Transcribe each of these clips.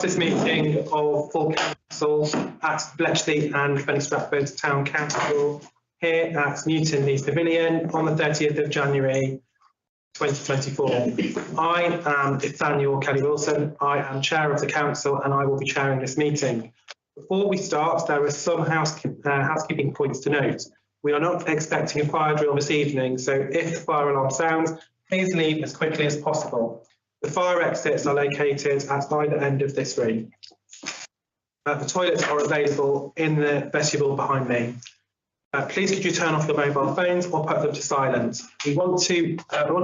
This meeting of full council at Bletchley and Fenny Stratford Town Council here at Newton Lees Pavilion on the 30th of January 2024. I am Nathaniel Kelly Wilson. I am chair of the council and I will be chairing this meeting. Before we start, there are some housekeeping points to note. We are not expecting a fire drill this evening, so if the fire alarm sounds, please leave as quickly as possible. The fire exits are located at either end of this room. The toilets are available in the vestibule behind me. Please could you turn off your mobile phones or put them to silent. We want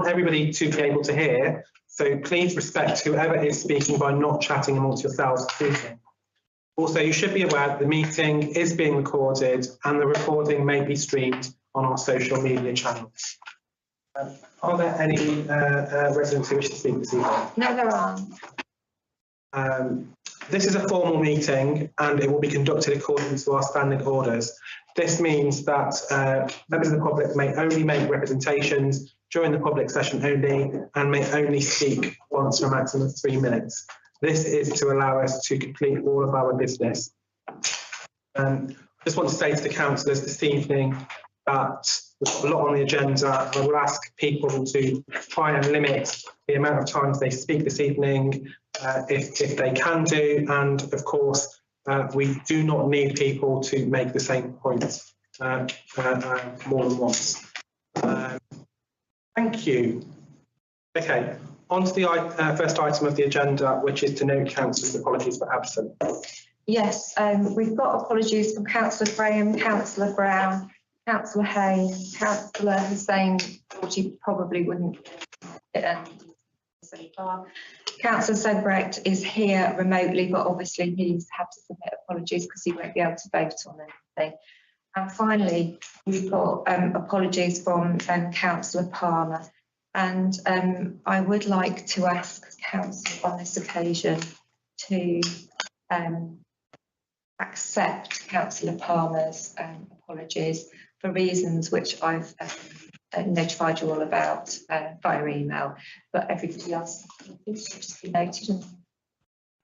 everybody to be able to hear, so please respect whoever is speaking by not chatting amongst yourselves this evening. Also, you should be aware that the meeting is being recorded and the recording may be streamed on our social media channels. Are there any residents who wish to speak this evening? No, there aren't. This is a formal meeting and it will be conducted according to our standing orders. This means that members of the public may only make representations during the public session only and may only speak once for a maximum of 3 minutes. This is to allow us to complete all of our business. I just want to say to the councillors this evening that we've got a lot on the agenda. I will ask people to try and limit the amount of times they speak this evening if they can do, and of course we do not need people to make the same points more than once. Thank you. Okay, on to the first item of the agenda, which is to note councillors' apologies for absence. Yes, we've got apologies from Councillor Graham, Councillor Brown, Councillor Hayes, Councillor Hussain, which he probably wouldn't so far. Councillor Sebrecht is here remotely, but obviously he's had to submit apologies because he won't be able to vote on anything. And finally, we've got apologies from Councillor Palmer. And I would like to ask Council on this occasion to accept Councillor Palmer's apologies for reasons which I've notified you all about via email, but everybody else should just be noted.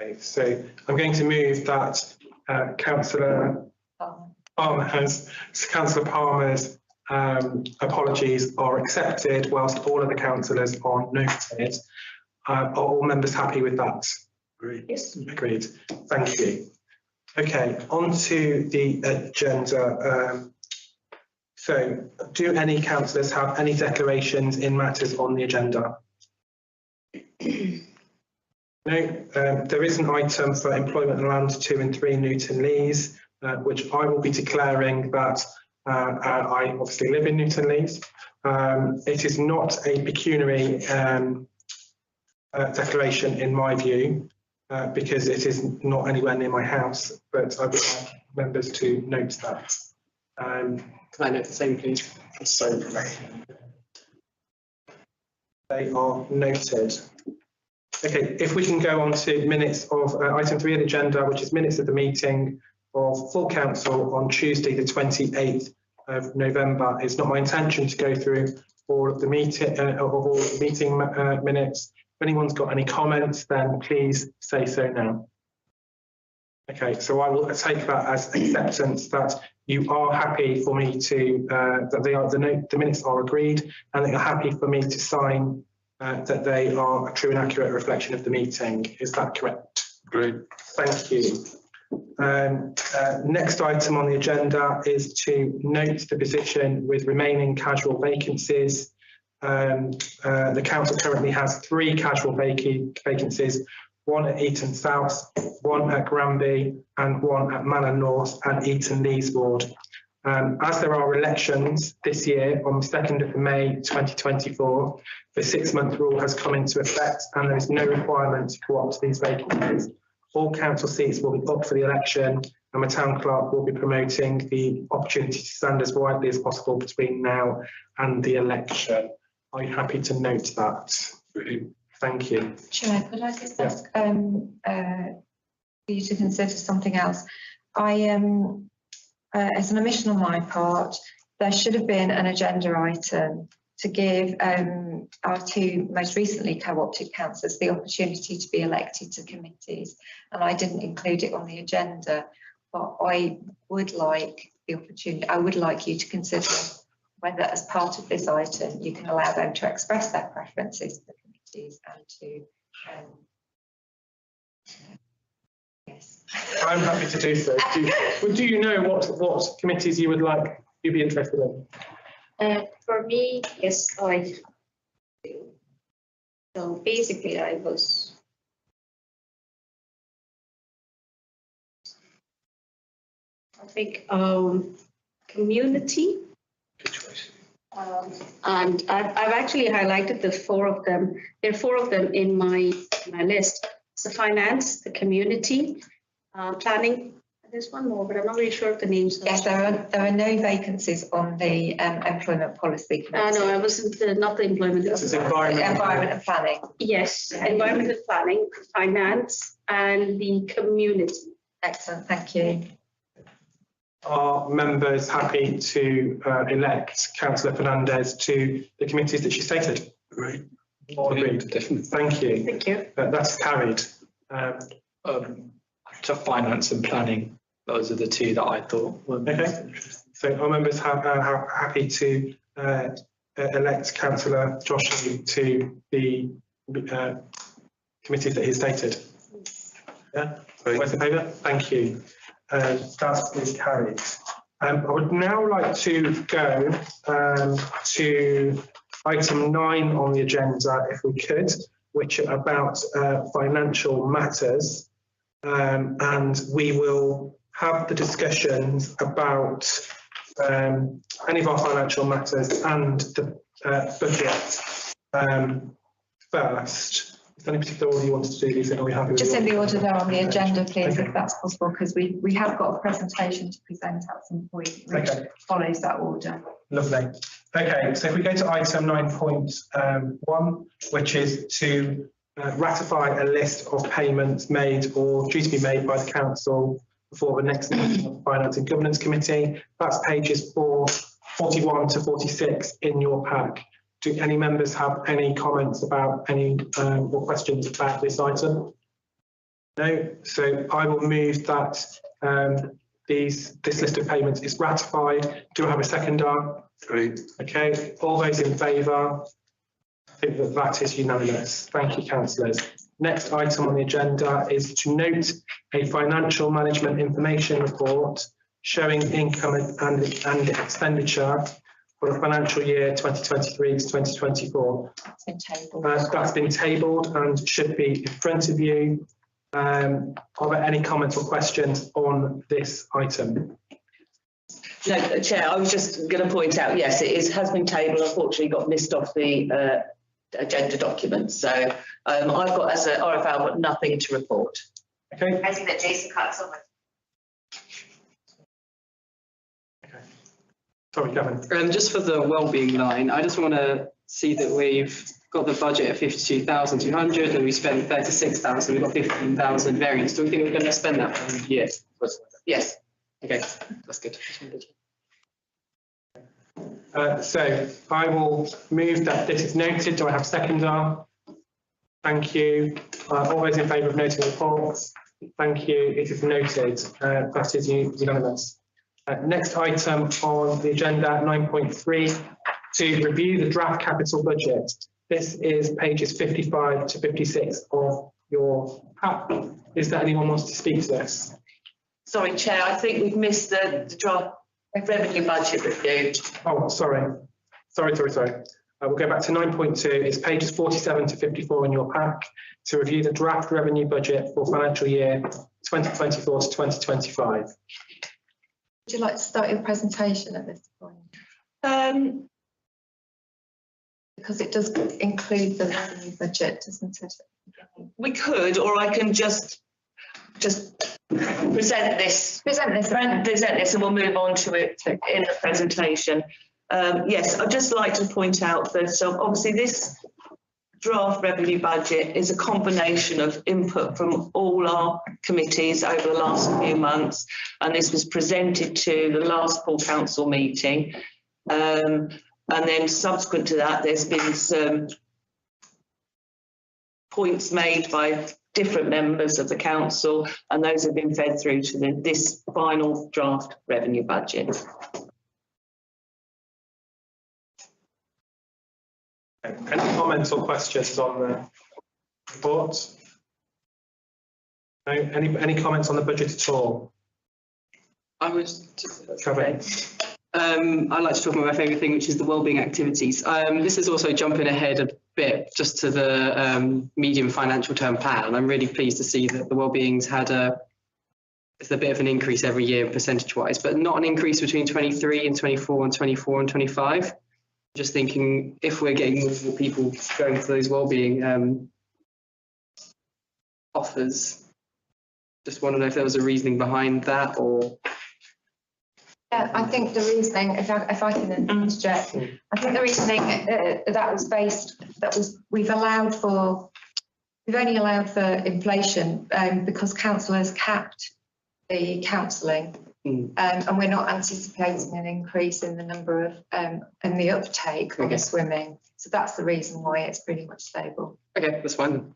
Okay, so I'm going to move that Councillor Palmer's apologies are accepted whilst all of the councillors are noted. Are all members happy with that? Agreed. Yes. Agreed. Thank you. Okay, on to the agenda. So, do any councillors have any declarations in matters on the agenda? No, there is an item for employment and land 2 and 3 Newton Lees, which I will be declaring that I obviously live in Newton Lees. It is not a pecuniary declaration in my view, because it is not anywhere near my house, but I would like members to note that. Can I note the same, please? So they are noted. Okay, if we can go on to minutes of item 3 of the agenda, which is minutes of the meeting of full council on Tuesday, the 28th of November. It's not my intention to go through all of the meeting minutes. If anyone's got any comments, then please say so now. Okay, so I will take that as acceptance that you are happy for me to that the minutes are agreed, and that you're happy for me to sign that they are a true and accurate reflection of the meeting. Is that correct? Great. Thank you. Next item on the agenda is to note the position with remaining casual vacancies. The council currently has 3 casual vacancies, 1 at Eton South, 1 at Granby, and 1 at Manor North and Eton Lees Ward. As there are elections this year on the 2nd of May 2024, the 6-month rule has come into effect and there is no requirement to co-opt these vacancies. All council seats will be up for the election and the town clerk will be promoting the opportunity to stand as widely as possible between now and the election. Are you happy to note that? Thank you. Chair, could I just ask for you to consider something else? As an omission on my part, there should have been an agenda item to give our two most recently co-opted councillors the opportunity to be elected to committees. And I didn't include it on the agenda, but I would like the opportunity, I would like you to consider whether as part of this item you can allow them to express their preferences for committees and to yes. I'm happy to do so. Do you know what committees you would like, you'd be interested in? For me, yes, I do. So basically I think community. Good choice. And I've actually highlighted the four of them. There are four of them in my list. It's the finance, the community, planning. There's one more, but I'm not really sure of the names. Yes, there are no vacancies on the employment policy committee. No, I wasn't, not the employment. This is environment and planning. Yes, environment and planning, finance, and the community. Excellent, thank you. Are members happy to elect Councillor Fernandez to the committees that she stated? Right. Agreed. Definitely. Thank you. Thank you. That's carried. To finance and planning, those are the two that I thought were most interesting. So are members happy to elect Councillor Joshua to the committees that he stated? Yeah. Voice in favour? Thank you. That is carried. I would now like to go to item 9 on the agenda, if we could, which are about financial matters. And we will have the discussions about any of our financial matters and the budget first. Is there any particular order you wanted to do these in? Are we happy? Just in the order they're on the agenda, please, if that's possible, because we have got a presentation to present at some point which follows that order. Lovely. Okay, so if we go to item 9.1, which is to ratify a list of payments made or due to be made by the council before the next meeting of the Finance and Governance Committee. That's pages 41 to 46 in your pack. Do any members have any comments about any or questions about this item? No, so I will move that this list of payments is ratified. Do I have a seconder? Great. Okay, all those in favour? I think that is unanimous. Thank you, councillors. Next item on the agenda is to note a financial management information report showing income and expenditure for the financial year 2023 to 2024. It's been tabled. That's been tabled and should be in front of you. Are there any comments or questions on this item? No, Chair, I was just going to point out, yes, has been tabled, unfortunately got missed off the agenda document. So I've got as an RFL but nothing to report. Okay. I think that Jason cuts off. Sorry, Gavin. Just for the wellbeing line, I just want to see that we've got the budget at 52,200 and we spent 36,000. We've got 15,000 variance. Do we think we're going to spend that for the year? Yes. Okay, that's good. So I will move that this is noted. Do I have a seconder? Thank you. All those in favour of noting the reports? Thank you. It is noted. That is unanimous. Next item on the agenda, 9.3, to review the draft capital budget. This is pages 55 to 56 of your pack. Is there anyone who wants to speak to this? Sorry, Chair, I think we've missed the draft revenue budget review. Oh, sorry. Sorry. We'll go back to 9.2. It's pages 47 to 54 in your pack to review the draft revenue budget for financial year 2024 to 2025. Would you like to start your presentation at this point? Because it does include the revenue budget, doesn't it? We could, or I can just present this and we'll move on to it in the presentation. Yes, I'd just like to point out that obviously this draft revenue budget is a combination of input from all our committees over the last few months, and this was presented to the last full council meeting. And then subsequent to that, there's been some points made by different members of the council, and those have been fed through to this final draft revenue budget. Any comments or questions on the report? No, any comments on the budget at all? I was Trevor? I'd like to talk about my favourite thing, which is the wellbeing activities. This is also jumping ahead a bit just to the medium financial term plan, and I'm really pleased to see that the wellbeing's had it's a bit of an increase every year percentage wise, but not an increase between 23 and 24 and 24 and 25. Just thinking if we're getting more people going for those wellbeing offers, just want to know if there was a reasoning behind that or. Yeah, I think the reasoning, if I can interject, I think the reasoning we've only allowed for inflation because council has capped the counselling, and we're not anticipating an increase in the number of and the uptake of swimming. So that's the reason why it's pretty much stable. Okay, that's fine.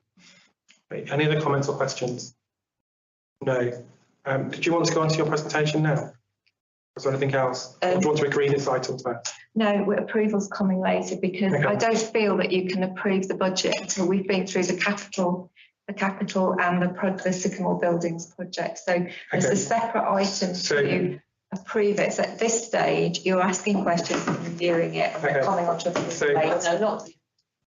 Any other comments or questions? No. Did you want to go on to your presentation now? Is there anything else? Or do you want to agree this item first? No, approval's coming later because I don't feel that you can approve the budget until we've been through the capital and the Sycamore Buildings project. So there's a separate item to approve it. So at this stage, you're asking questions and reviewing it, and we're coming on to approve later.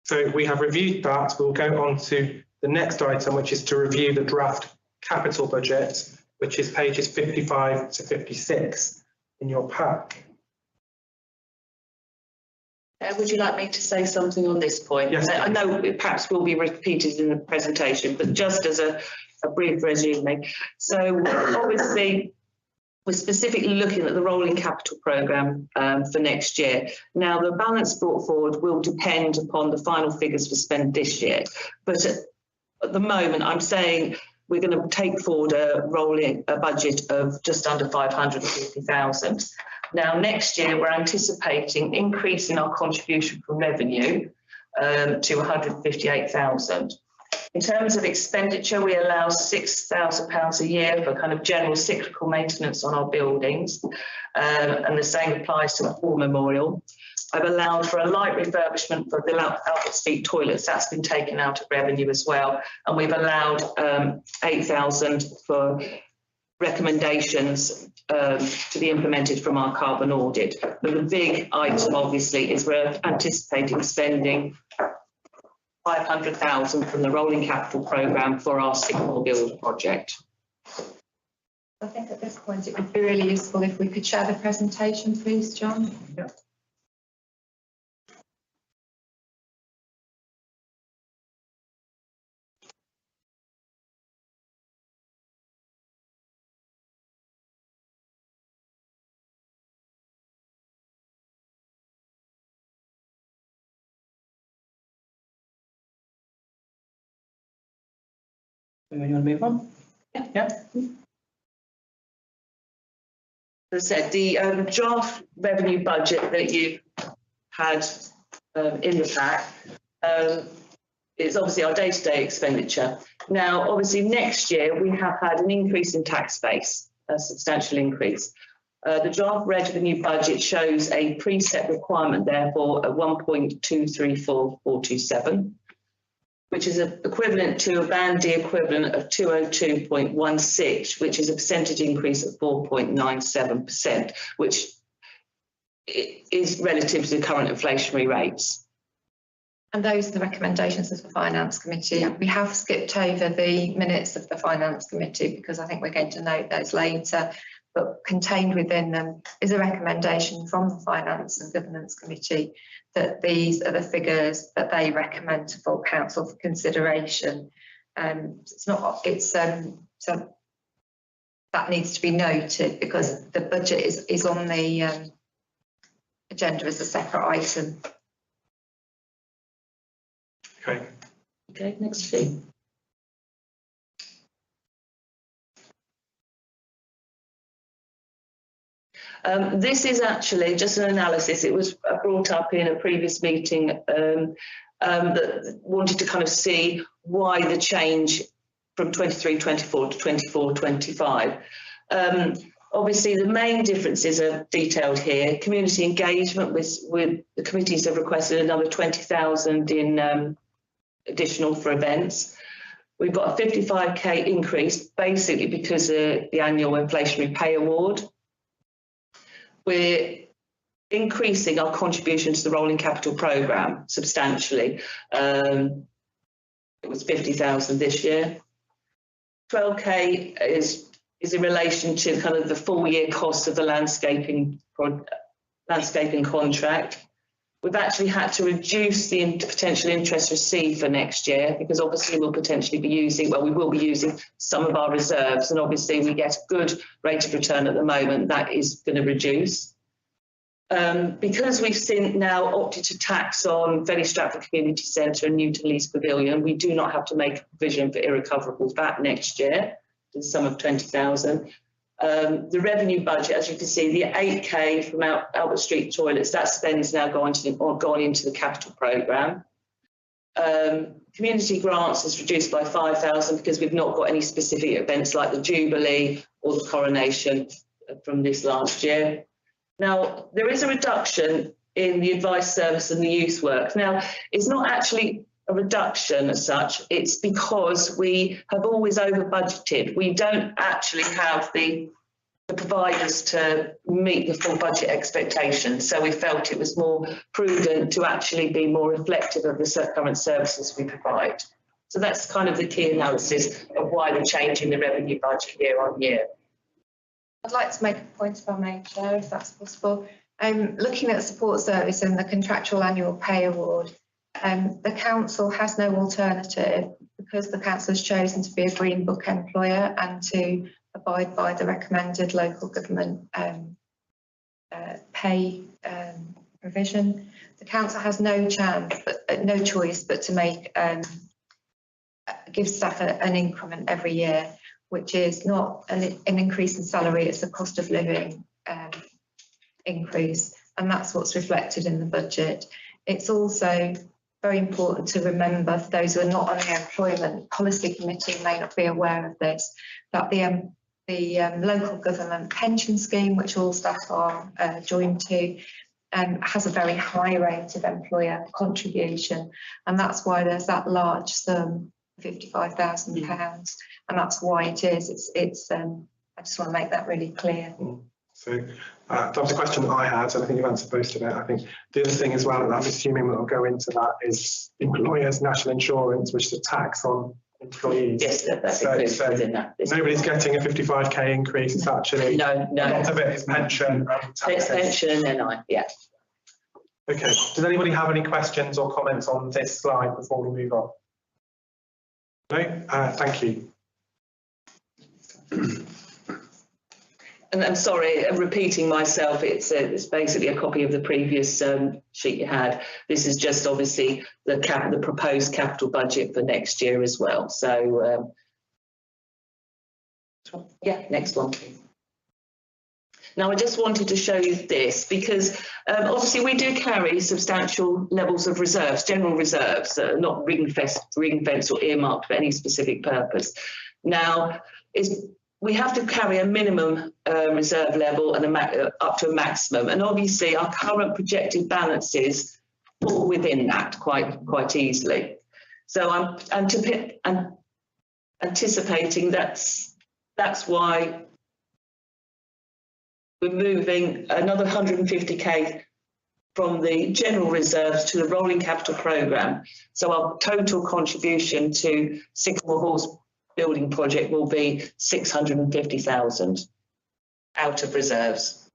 So we have reviewed that. We'll go on to the next item, which is to review the draft capital budget, which is pages 55 to 56 in your pack. Would you like me to say something on this point? Yes. I know it perhaps will be repeated in the presentation, but just as a brief resume. So obviously, we're specifically looking at the rolling capital programme for next year. Now, the balance brought forward will depend upon the final figures for spend this year. But at the moment, I'm saying we're going to take forward a budget of just under 550,000. Now, next year, we're anticipating increasing our contribution from revenue to 158,000. In terms of expenditure, we allow £6,000 a year for kind of general cyclical maintenance on our buildings, and the same applies to the War Memorial. I've allowed for a light refurbishment for the Albert Street toilets. That's been taken out of revenue as well. And we've allowed 8,000 for recommendations to be implemented from our carbon audit. But the big item, obviously, is we're anticipating spending 500,000 from the rolling capital programme for our Sycamore Build project. I think at this point it would be really useful if we could share the presentation, please, John. Yeah. You want to move on? Yeah. As I said, the draft revenue budget that you had in the pack is obviously our day-to-day expenditure. Now, obviously, next year we have had an increase in tax base, a substantial increase. The draft revenue budget shows a preset requirement, therefore, at 1.234427. Which is equivalent to a Band D equivalent of 202.16, which is a percentage increase of 4.97%, which is relative to the current inflationary rates. And those are the recommendations of the Finance Committee. We have skipped over the minutes of the Finance Committee because I think we're going to note those later, but contained within them is a recommendation from the Finance and Governance Committee that these are the figures that they recommend to full council for consideration. So that needs to be noted because the budget is on the agenda as a separate item. Okay. Okay, next sheet. This is actually just an analysis. It was brought up in a previous meeting that wanted to kind of see why the change from 23-24 to 24-25. Obviously, the main differences are detailed here. Community engagement with the committees have requested another 20,000 in additional for events. We've got a 55k increase, basically because of the annual inflationary pay award. We're increasing our contribution to the rolling capital programme substantially. It was 50,000 this year. 12k is in relation to kind of the full year cost of the landscaping contract. We've actually had to reduce the potential interest received for next year because obviously we'll potentially be using, well, we will be using some of our reserves, and obviously we get a good rate of return at the moment, that is going to reduce. Because we've now opted to tax on Fenny Stratford Community Centre and Newton Lees Pavilion, we do not have to make a provision for irrecoverable VAT next year, to the sum of 20,000. The revenue budget, as you can see, the 8k from Albert Street toilets, that spend's now gone into the capital programme. Community grants is reduced by 5,000 because we've not got any specific events like the Jubilee or the coronation from this last year. Now, there is a reduction in the advice service and the youth work. Now, it's not actually a reduction as such, it's because we have always over budgeted. We don't actually have the providers to meet the full budget expectations. So we felt it was more prudent to actually be more reflective of the current services we provide. So that's kind of the key analysis of why we're changing the revenue budget year on year. I'd like to make a point if I may, Chair, if that's possible. Looking at support service and the contractual annual pay award, the council has no alternative because the council has chosen to be a Green Book employer and to abide by the recommended local government pay provision. The council has no choice but to make give staff an increment every year, which is not an increase in salary, it's a cost of living increase, and that's what's reflected in the budget. It's also very important to remember, for those who are not on the Employment Policy Committee may not be aware of this, that the local government pension scheme, which all staff are joined to, has a very high rate of employer contribution, and that's why there's that large sum, £55,000, and that's why it is. It's I just want to make that really clear. So that was a question that I had, and I think you've answered most of it. I think the other thing as well, and I'm assuming that will go into that, is employers' national insurance, which is a tax on employees. Yes, that's included within that. Nobody's getting a 55k increase. It's actually no. A lot of it is pension and taxes. Pension and yeah. Okay. Does anybody have any questions or comments on this slide before we move on? No. Thank you. And I'm sorry, I'm repeating myself. It's basically a copy of the previous sheet you had. This is just obviously the proposed capital budget for next year as well. So yeah, next one. Now I just wanted to show you this because obviously we do carry substantial levels of reserves, general reserves, not ring-fenced or earmarked for any specific purpose. Now we have to carry a minimum reserve level and up to a maximum, and obviously our current projected balances fall within that quite easily. So I'm anticipating that's why we're moving another 150k from the general reserves to the rolling capital programme. So our total contribution to Sycamore Hall's building project will be 650,000 out of reserves.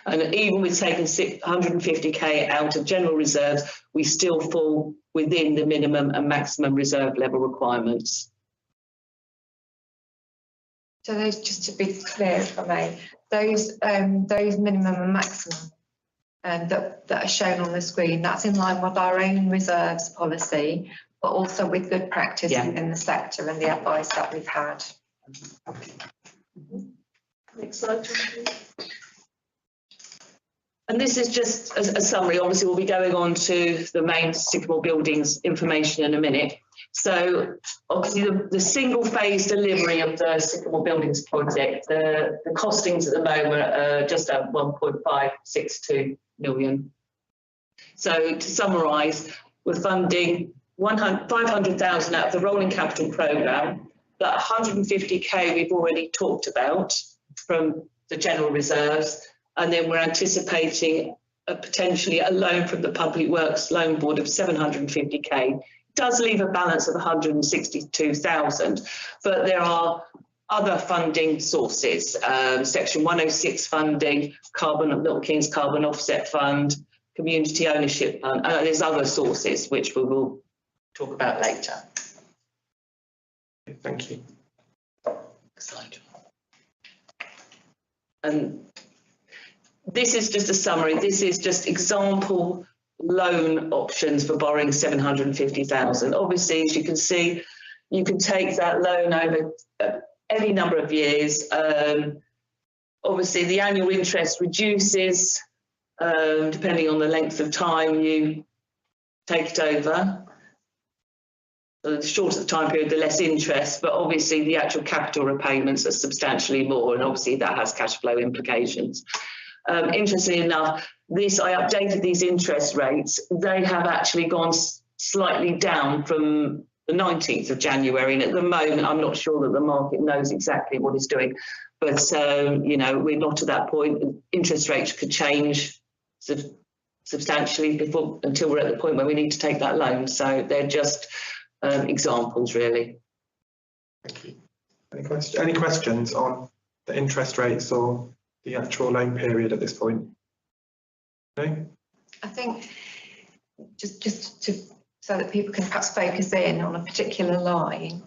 And even with taking 150k out of general reserves, we still fall within the minimum and maximum reserve level requirements. So those, just to be clear, if I may, those minimum and maximum that are shown on the screen, that's in line with our own reserves policy, but also with good practice within the sector and the advice that we've had. Next slide. And this is just a summary. Obviously, we'll be going on to the main Sycamore Buildings information in a minute. So obviously the single phase delivery of the Sycamore Buildings project, the costings at the moment are just at 1.562 million. So to summarise, we're funding 500,000 out of the rolling capital programme. That 150k we've already talked about from the general reserves, and then we're anticipating potentially a loan from the Public Works Loan Board of 750k. It does leave a balance of 162,000, but there are other funding sources, Section 106 funding, Milton Keynes Carbon Offset Fund, Community Ownership Fund, and there's other sources which we will talk about later. Thank you. Slide. And this is just a summary. This is just example loan options for borrowing 750,000. Obviously, as you can see, you can take that loan over any number of years. Obviously, the annual interest reduces depending on the length of time you take it over. The shorter the time period, the less interest, but obviously the actual capital repayments are substantially more, and obviously that has cash flow implications. Interestingly enough, I updated these interest rates. They have actually gone slightly down from the 19th of January, and at the moment I'm not sure that the market knows exactly what it's doing, but you know, we're not at that point. Interest rates could change substantially until we're at the point where we need to take that loan. So they're just examples, really. Thank you. Any questions on the interest rates or the actual loan period at this point? No? I think just to so that people can perhaps focus in on a particular line,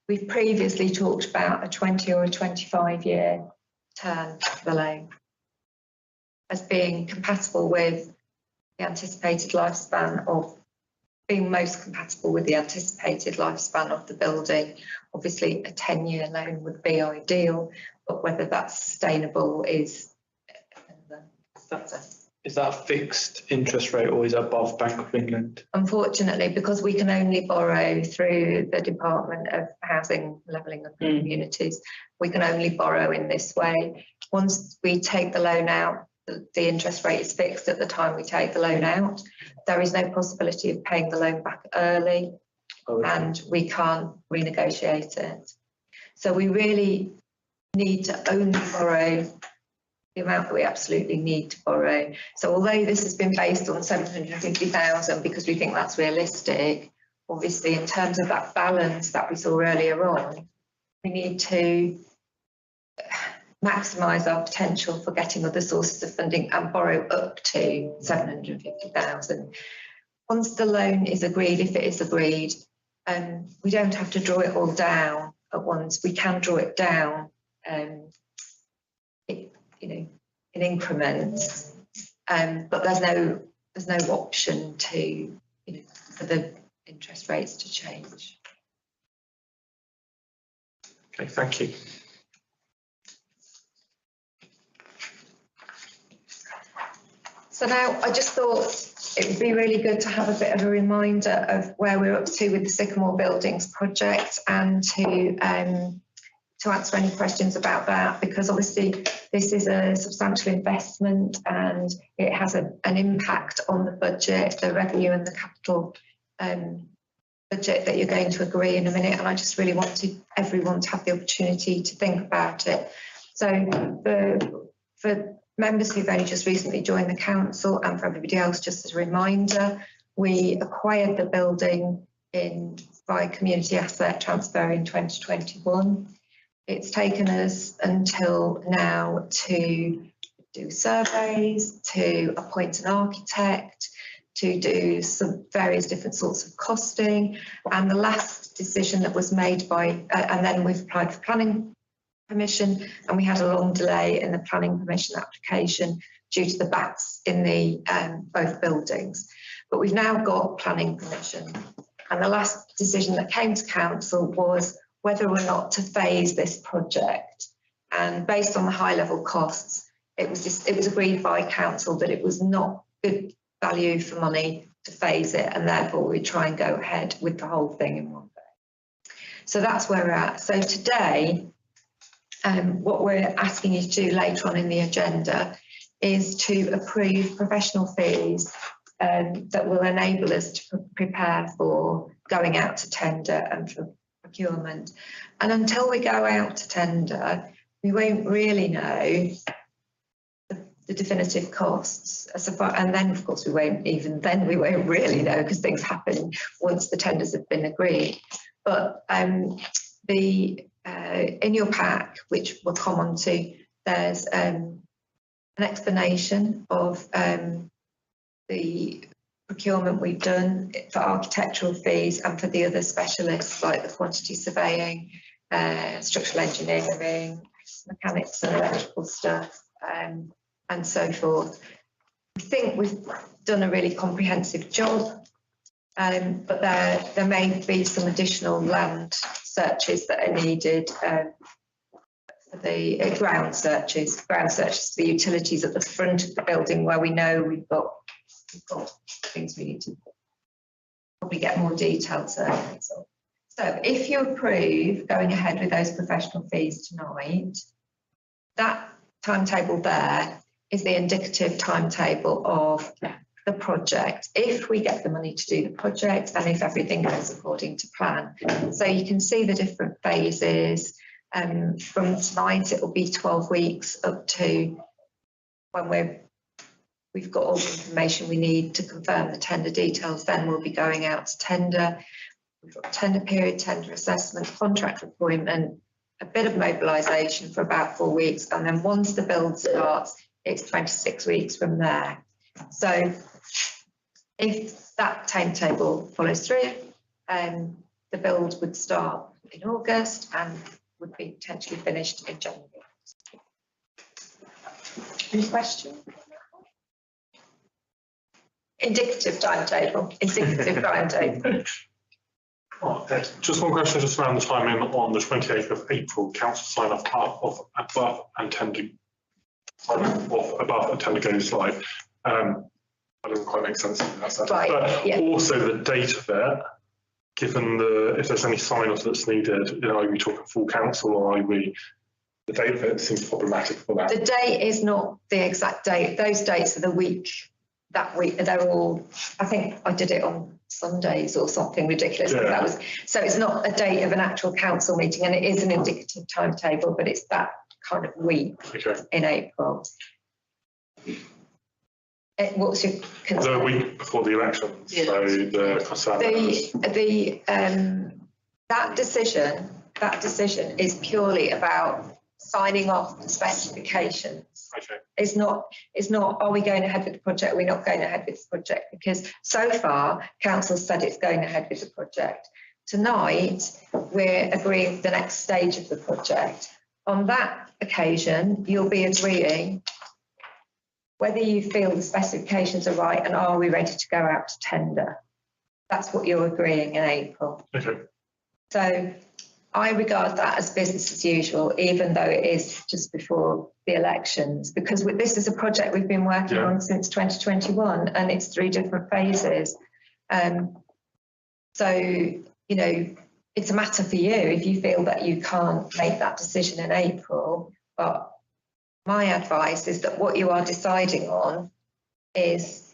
we've previously talked about a 20 or a 25-year term for the loan as being compatible with the anticipated lifespan of being most compatible with the anticipated lifespan of the building. Obviously, a 10-year loan would be ideal, but whether that's sustainable is another factor. Is that a fixed interest rate or is it above Bank of England? Unfortunately, because we can only borrow through the Department of Housing, Levelling of Communities, we can only borrow in this way. Once we take the loan out, the interest rate is fixed at the time we take the loan out. There is no possibility of paying the loan back early, and we can't renegotiate it. So we really need to only borrow the amount that we absolutely need to borrow. So although this has been based on 750,000 because we think that's realistic, obviously in terms of that balance that we saw earlier on, we need to maximise our potential for getting other sources of funding and borrow up to 750,000. Once the loan is agreed, if it is agreed, we don't have to draw it all down at once. We can draw it down, in increments, but there's no option to, for the interest rates to change. Okay, thank you. So now I just thought it would be really good to have a bit of a reminder of where we're up to with the Sycamore Buildings project, and to answer any questions about that, because obviously this is a substantial investment and it has an impact on the budget, the revenue and the capital budget that you're going to agree in a minute. And I just really want everyone to have the opportunity to think about it. So for members who've only just recently joined the council, and for everybody else, just as a reminder, we acquired the building by community asset transfer in 2021. It's taken us until now to do surveys, to appoint an architect, to do some various different sorts of costing. And the last decision that was made and then we've applied for planning permission, and we had a long delay in the planning permission application due to the backs in the both buildings. But we've now got planning permission. And the last decision that came to council was whether or not to phase this project. And based on the high level costs, it was agreed by council that it was not good value for money to phase it, and therefore we try and go ahead with the whole thing in one day. So that's where we're at. So today, what we're asking you to do later on in the agenda is to approve professional fees that will enable us to prepare for going out to tender and for procurement. And until we go out to tender, we won't really know the definitive costs. And then, of course, we won't really know, because things happen once the tenders have been agreed. But in your pack, which we'll come on to, there's an explanation of the procurement we've done for architectural fees and for the other specialists like the quantity surveying, structural engineering, mechanics and electrical stuff, and so forth. We think we've done a really comprehensive job, but there may be some additional land searches that are needed for the ground searches for the utilities at the front of the building, where we know we've got things we need to probably get more details there. So if you approve going ahead with those professional fees tonight, that timetable there is the indicative timetable of the project, if we get the money to do the project and if everything goes according to plan. So you can see the different phases. From tonight, it will be 12 weeks up to when we've got all the information we need to confirm the tender details. Then we'll be going out to tender. We've got tender period, tender assessment, contract appointment, a bit of mobilisation for about 4 weeks, and then once the build starts, it's 26 weeks from there. So if that timetable follows through, the build would start in August and would be potentially finished in January. Any questions? Indicative timetable. Just one question, just around the timing. On the 28th of April, council sign off of above and tender above and tender goes live. That doesn't quite make sense in that sense. Right, but yeah. Also the date of it, given if there's any sign-off that's needed, are we talking full council, or are we, the date of it seems problematic for that. The date is not the exact date. Those dates are the week, that week. They're all, I think I did it on Sundays or something ridiculous. Yeah. That was, so it's not a date of an actual council meeting, and it is an indicative timetable, but it's that kind of week in April. What's your concern? The week before the elections, yeah. So the concern that decision is purely about signing off the specifications. Okay. It's not are we going ahead with the project, are we not going ahead with the project, because so far council said it's going ahead with the project. Tonight we're agreeing the next stage of the project. On that occasion you'll be agreeing whether you feel the specifications are right and are we ready to go out to tender. That's what you're agreeing in April. Okay. So I regard that as business as usual, even though it is just before the elections, because this is a project we've been working on since 2021 and it's 3 different phases. So, it's a matter for you if you feel that you can't make that decision in April, but my advice is that what you are deciding on is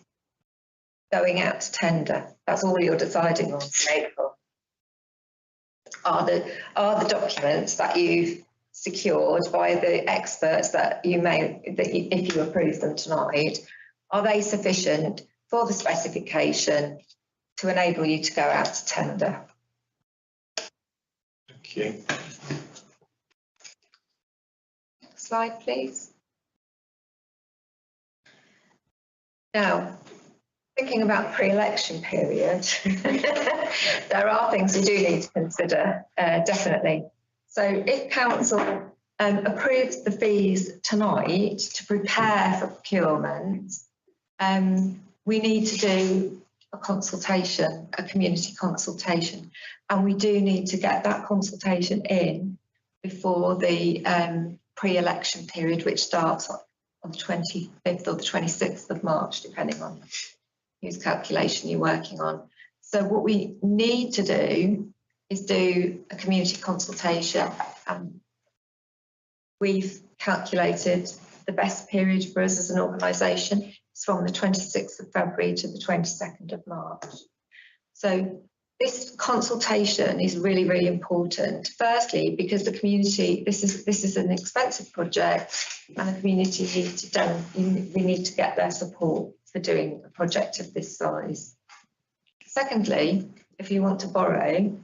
going out to tender. That's all you're deciding on in April. Are the documents that you've secured by the experts that if you approve them tonight, are they sufficient for the specification to enable you to go out to tender? Thank you. Slide, please. Now, thinking about pre-election period, there are things we do need to consider, definitely. So if council approves the fees tonight to prepare for procurement, we need to do a consultation, a community consultation, and we do need to get that consultation in before the pre-election period, which starts on the 25th or the 26th of March, depending on whose calculation you're working on. So what we need to do is do a community consultation. We've calculated the best period for us as an organisation is from the 26th of February to the 22nd of March. So this consultation is really, really important. Firstly, because the community, this is an expensive project, and the community we need to get their support for doing a project of this size. Secondly, if you want to borrow,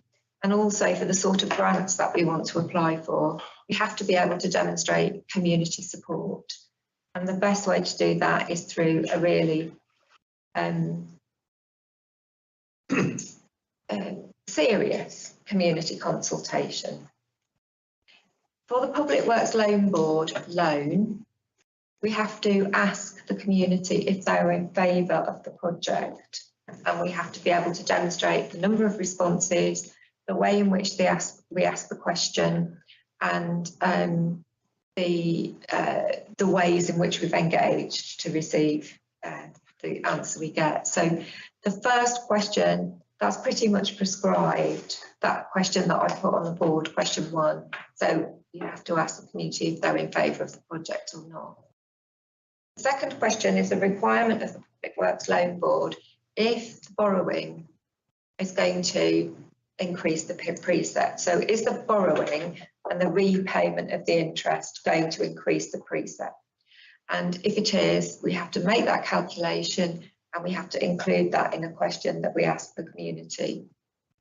and also for the sort of grants that we want to apply for, we have to be able to demonstrate community support. And the best way to do that is through a really serious community consultation. For the Public Works Loan Board loan, we have to ask the community if they're in favour of the project, and we have to be able to demonstrate the number of responses, the way in which we ask the question, and the ways in which we've engaged to receive the answer we get. So the first question, that's pretty much prescribed, that question that I put on the board, question 1. So you have to ask the community if they're in favour of the project or not. The second question is a requirement of the Public Works Loan Board if the borrowing is going to increase the precept. So is the borrowing and the repayment of the interest going to increase the precept? And if it is, we have to make that calculation, and we have to include that in a question that we ask the community.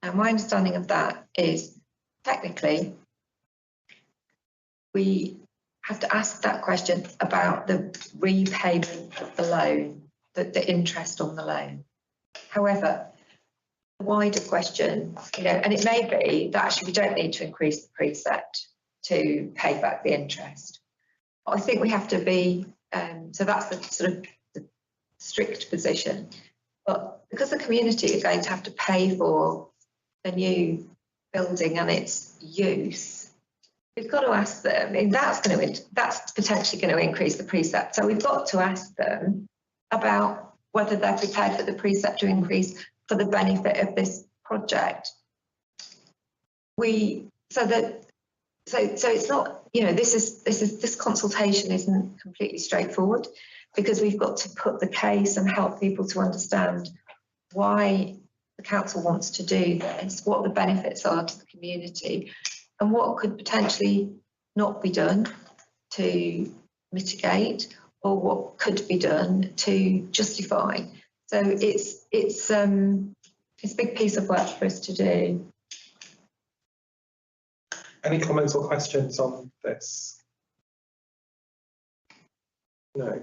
Now, my understanding of that is technically we have to ask that question about the repayment of the loan, the interest on the loan. However, the wider question, and it may be that actually we don't need to increase the precept to pay back the interest. But I think we have to be, so that's the sort of strict position, but because the community are going to have to pay for the new building and its use, we've got to ask them, and that's potentially going to increase the precept. So we've got to ask them about whether they're prepared for the precept to increase for the benefit of this project. So it's not, this consultation isn't completely straightforward, because we've got to put the case and help people to understand why the council wants to do this, what the benefits are to the community, and what could potentially not be done to mitigate, or what could be done to justify. So it's a big piece of work for us to do. Any comments or questions on this? No.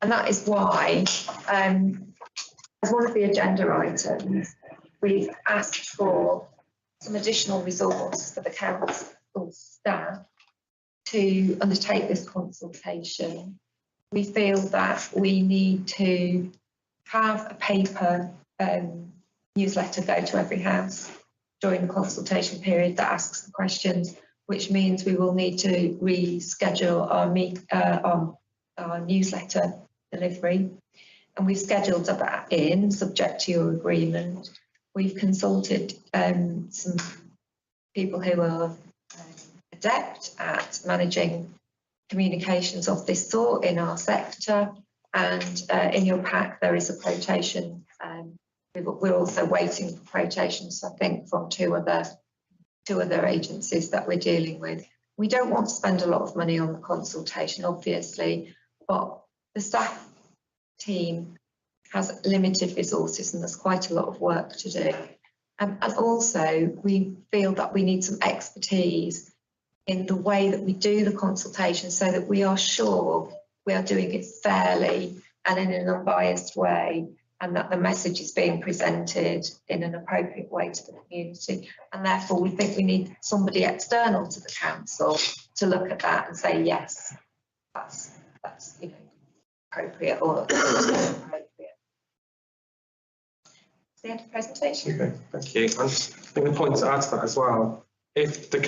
And that is why, as one of the agenda items, we've asked for some additional resource for the council staff to undertake this consultation. We feel that we need to have a paper newsletter go to every house during the consultation period that asks the questions, which means we will need to reschedule our newsletter delivery. And we've scheduled that in, subject to your agreement. We've consulted some people who are adept at managing communications of this sort in our sector, and in your pack there is a quotation. We're also waiting for quotations, I think, from two other agencies that we're dealing with. We don't want to spend a lot of money on the consultation, obviously, but the staff team has limited resources and there's quite a lot of work to do. And also we feel that we need some expertise in the way that we do the consultation, so that we are sure we are doing it fairly and in an unbiased way, and that the message is being presented in an appropriate way to the community. And therefore we think we need somebody external to the council to look at that and say, yes, that's appropriate or appropriate. That's the end of the presentation. Okay, thank you. I think the point to add to that as well, if the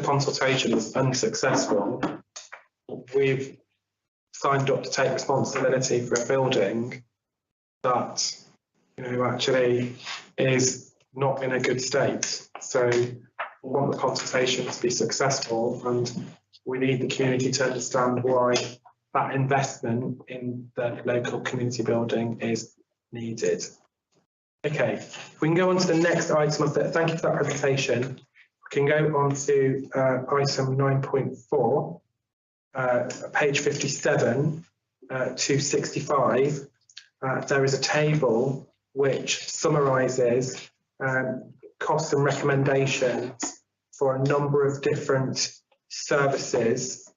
consultation is unsuccessful, we've signed up to take responsibility for a building that, actually is not in a good state. So we want the consultation to be successful, and we need the community to understand why that investment in the local community building is needed. Okay, we can go on to the next item of thank you for that presentation. We can go on to item 9.4, page 57 to 65. There is a table which summarises costs and recommendations for a number of different services.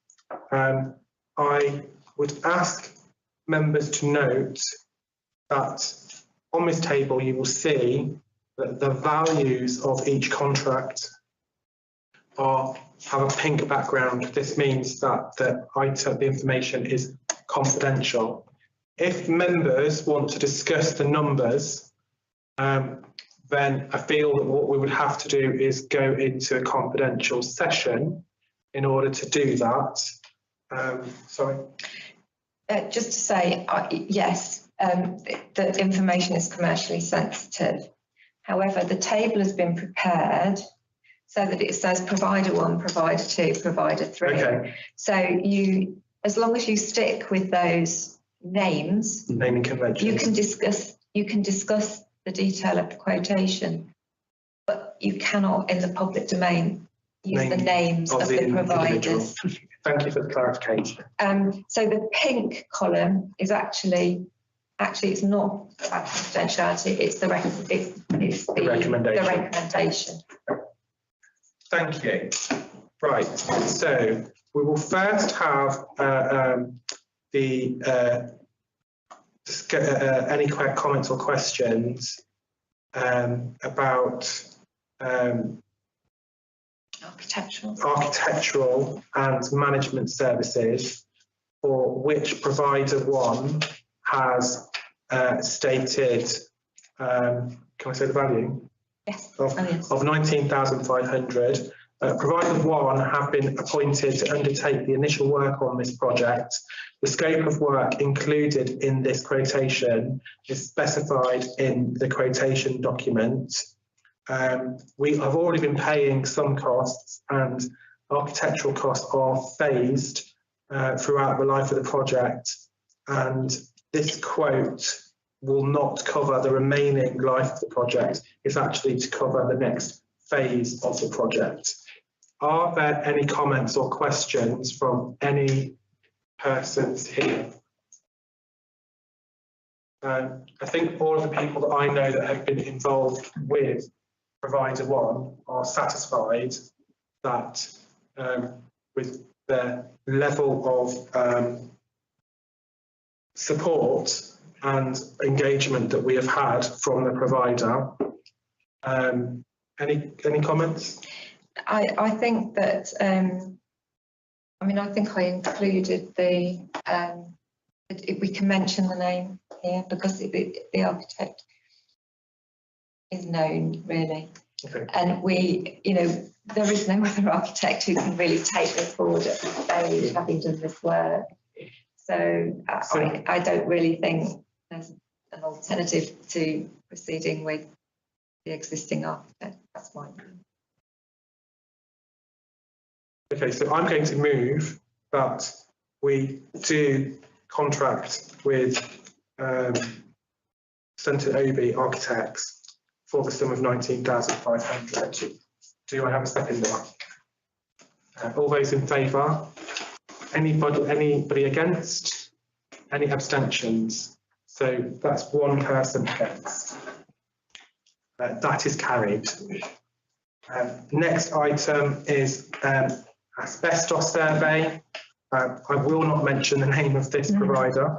I would ask members to note that on this table you will see that the values of each contract have a pink background. This means that the information is confidential. If members want to discuss the numbers, then I feel that what we would have to do is go into a confidential session in order to do that. Sorry. Just to say, yes, the information is commercially sensitive. However, the table has been prepared so that it says provider 1, provider 2, provider 3. Okay. So as long as you stick with those names, naming conventions, you can discuss the detail of the quotation, but you cannot in the public domain use the names of the providers. Thank you for the clarification. So the pink column is actually it's not about confidentiality, it's the recommendation. Thank you. Right, so we will first have any comments or questions about architectural and management services, for which provider 1 has stated, can I say the value? Yes. Of 19,500. Provider 1 have been appointed to undertake the initial work on this project. The scope of work included in this quotation is specified in the quotation document. We have already been paying some costs, and architectural costs are phased throughout the life of the project, and this quote will not cover the remaining life of the project. It's actually to cover the next phase of the project. Are there any comments or questions from any persons here? I think all of the people that I know that have been involved with provider 1 are satisfied that with the level of support and engagement that we have had from the provider. Any comments? I think that I think I included we can mention the name here because the architect is known, really. Okay. And there is no other architect who can really take this forward at this stage, having done this work. So I don't really think there's an alternative to proceeding with the existing architect. That's my opinion. Okay, so I'm going to move that we do contract with Centre Obi Architects for the sum of 19,500. Do I have a second there? All those in favour? Anybody against? Any abstentions? So that's one person against. That is carried. Next item is asbestos survey. I will not mention the name of this provider.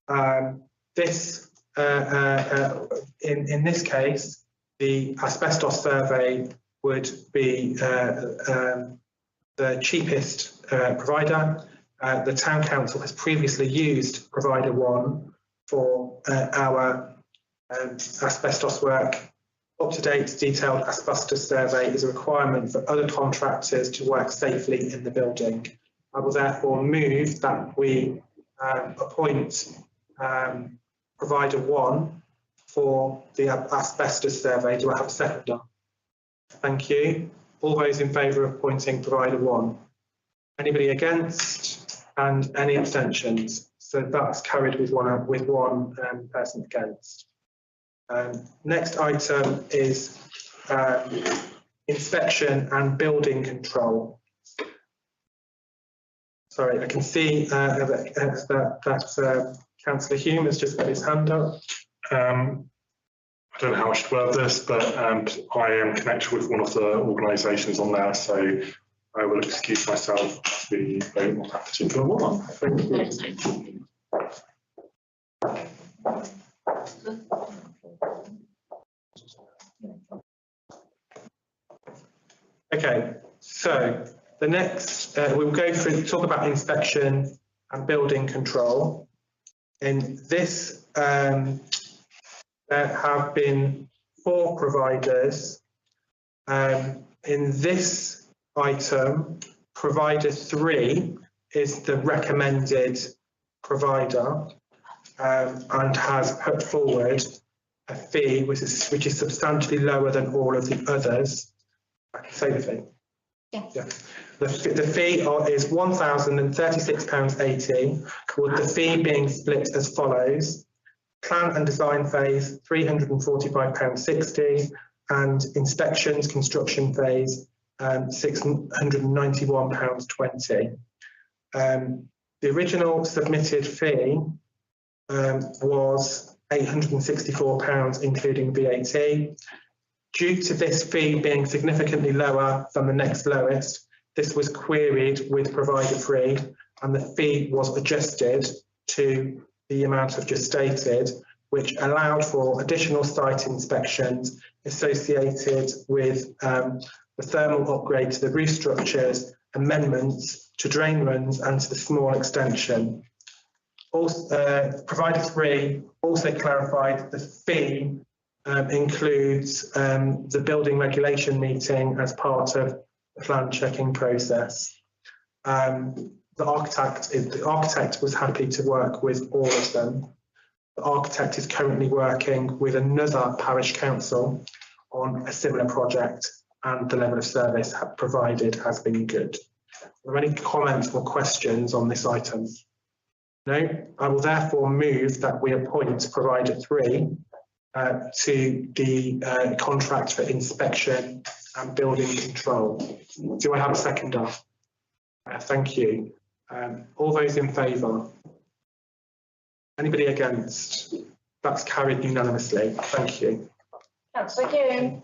In this case, the asbestos survey would be the cheapest provider. The Town Council has previously used provider 1 for our asbestos work. Up-to-date detailed asbestos survey is a requirement for other contractors to work safely in the building. I will therefore move that we appoint provider 1 for the asbestos survey. Do I have a seconder? Thank you. All those in favour of appointing provider 1? Anybody against? And any abstentions? So that's carried with one person against. Next item is inspection and building control. Sorry, I can see that Councillor Hume has just got his hand up. I don't know how I should word this, but I am connected with one of the organisations on there, so I will excuse myself to be voting on that particular one. Thank you. Okay, so the next, we'll go through, talk about inspection and building control. In this, there have been 4 providers. In this item, provider 3 is the recommended provider and has put forward a fee which is substantially lower than all of the others. I can say the fee. Yeah. The fee is £1,036.80, with the fee being split as follows: plan and design phase £345.60, and inspections construction phase £691.20. The original submitted fee was £864, including VAT. Due to this fee being significantly lower than the next lowest, this was queried with provider 3, and the fee was adjusted to the amount I've just stated, which allowed for additional site inspections associated with the thermal upgrade to the roof structures, amendments to drain runs, and to the small extension. Also, provider 3 also clarified the fee includes the building regulation meeting as part of the plan checking process. The architect was happy to work with all of them. The architect is currently working with another parish council on a similar project, and the level of service provided has been good. Are there any comments or questions on this item? No? I will therefore move that we appoint provider 3 to the contract for inspection and building control. Do I have a seconder? Thank you. All those in favour? Anybody against? That's carried unanimously. Thank you. Councillor Hume.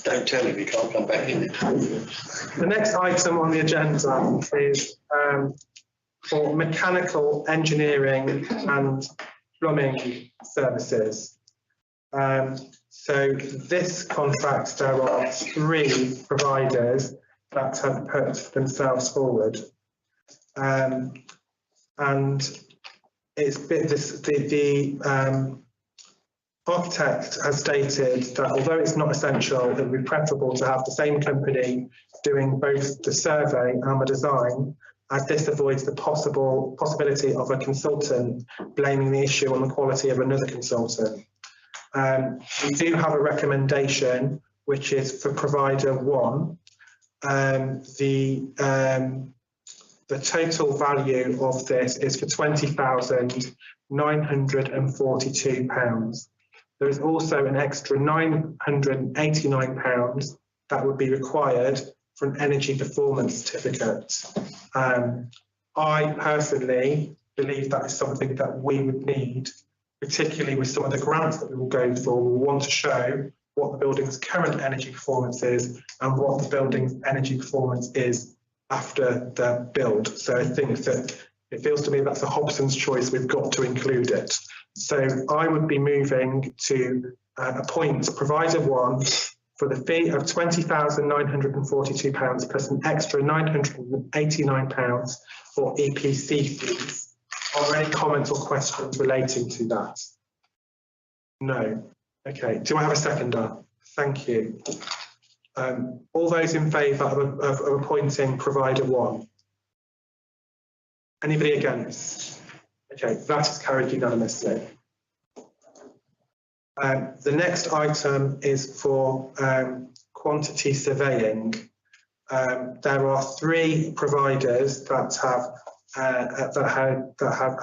Don't tell him he can't come back in. The next item on the agenda is for mechanical engineering and plumbing services. So this contract, there are 3 providers that have put themselves forward, and it's been the architect has stated that although it's not essential, it would be preferable to have the same company doing both the survey and the design, as this avoids the possibility of a consultant blaming the issue on the quality of another consultant. We do have a recommendation, which is for provider 1. The total value of this is for £20,942. There is also an extra £989 that would be required for an energy performance certificate. I personally believe that is something that we would need, particularly with some of the grants that we will go for. We want to show what the building's current energy performance is and what the building's energy performance is after the build. So I think that it feels to me that's a Hobson's choice. We've got to include it. So I would be moving to appoint provider 1 for the fee of £20,942 plus an extra £989 for EPC fees. Are there any comments or questions relating to that? No. Okay. Do I have a seconder? Thank you. All those in favour of appointing provider 1? Anybody against? Okay, that is carried unanimously. The next item is for quantity surveying. There are 3 providers that have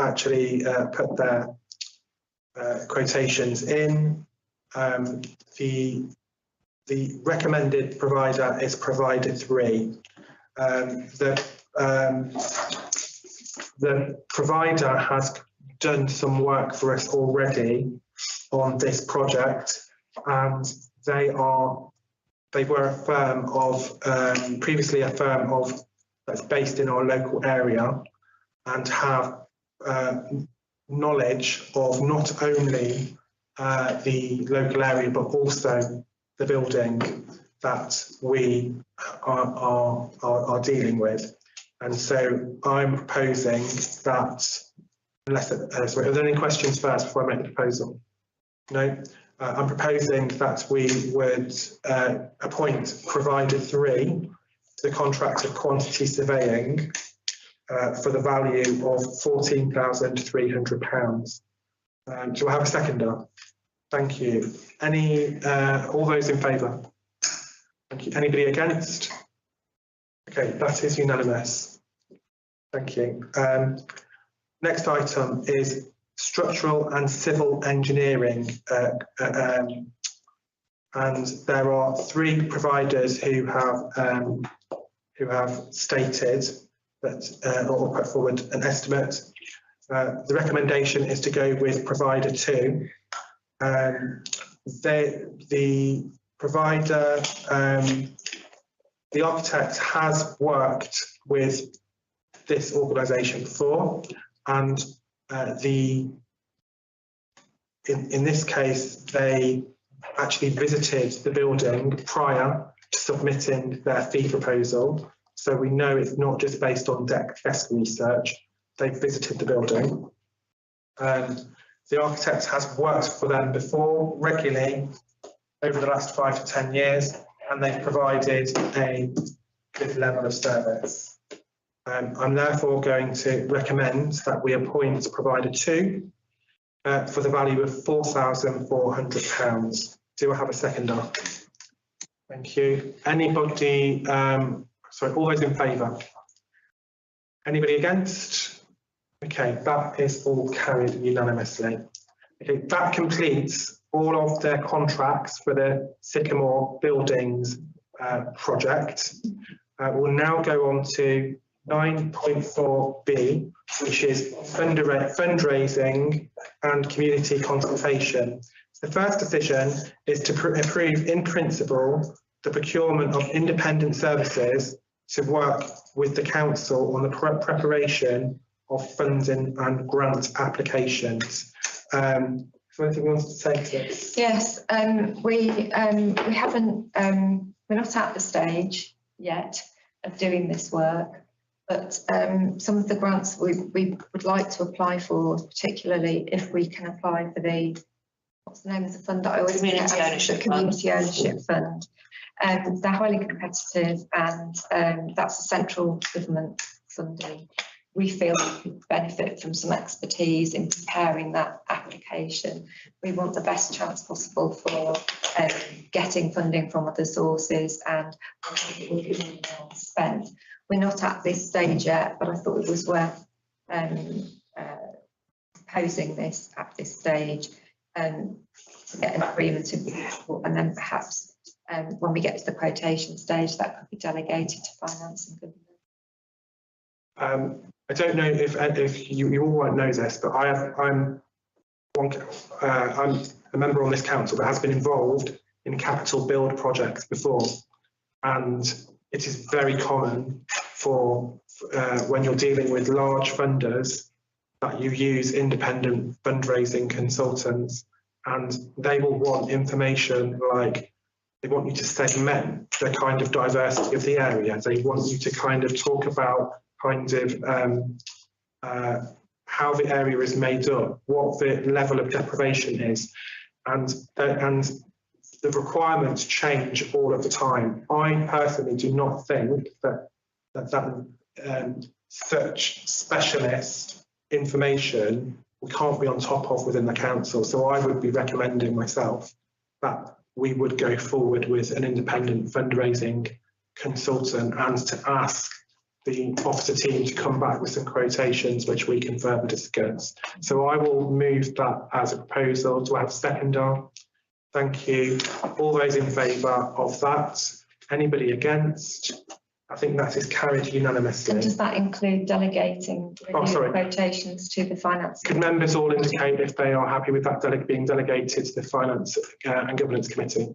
actually put their quotations in. The recommended provider is provider 3. The provider has done some work for us already on this project, and they were a firm of previously a firm of that's based in our local area and have knowledge of not only the local area but also the building that we are dealing with. And so I'm proposing that, unless sorry, are there any questions first before I make the proposal? No. I'm proposing that we would appoint provider 3 to the contract of quantity surveying for the value of £14,300. Do I have a seconder? Thank you. All those in favour? Thank you. Anybody against? Okay, that is unanimous. Thank you. Next item is structural and civil engineering, and there are 3 providers who have stated that or put forward an estimate. The recommendation is to go with provider 2. The provider, the architect has worked with this organisation before, and in this case, they actually visited the building prior to submitting their fee proposal. So we know it's not just based on desk research. They've visited the building. The architect has worked for them before regularly over the last 5 to 10 years, and they've provided a good level of service. I'm therefore going to recommend that we appoint provider 2 for the value of £4,400. Do I have a seconder? Thank you. Anybody, sorry, all those in favour? Anybody against? Okay, that is all carried unanimously. Okay, that completes all of their contracts for the Sycamore Buildings project. We'll now go on to 9.4b, which is fundraising and community consultation. The first decision is to approve in principle the procurement of independent services to work with the council on the preparation of funding and grant applications. Is there anything you wanted to say to this? Yes, we haven't, we're not at the stage yet of doing this work, but some of the grants we would like to apply for, particularly if we can apply for the, what's the name of the fund that I always forget? Community Ownership Fund. They're highly competitive, and that's a central government funding. We feel we could benefit from some expertise in preparing that application. We want the best chance possible for getting funding from other sources, and spent. We're not at this stage yet, but I thought it was worth proposing this at this stage to get an agreement in principle, and then perhaps when we get to the quotation stage, that could be delegated to finance and government. I don't know if you all won't know this, but I'm a member on this council that has been involved in capital build projects before, and it is very common for when you're dealing with large funders that you use independent fundraising consultants, and they will want information like they want you to segment the kind of diversity of the area. They want you to kind of talk about kind of how the area is made up, what the level of deprivation is, and the requirements change all of the time. I personally do not think that such specialist information we can't be on top of within the council. So I would be recommending myself that we would go forward with an independent fundraising consultant and to ask the officer team to come back with some quotations which we can further discuss. So I will move that as a proposal. Do I have a seconder? Thank you. All those in favour of that? Anybody against? I think that is carried unanimously. And does that include delegating quotations to the finance? Could members all indicate if they are happy with that being delegated to the Finance and Governance Committee?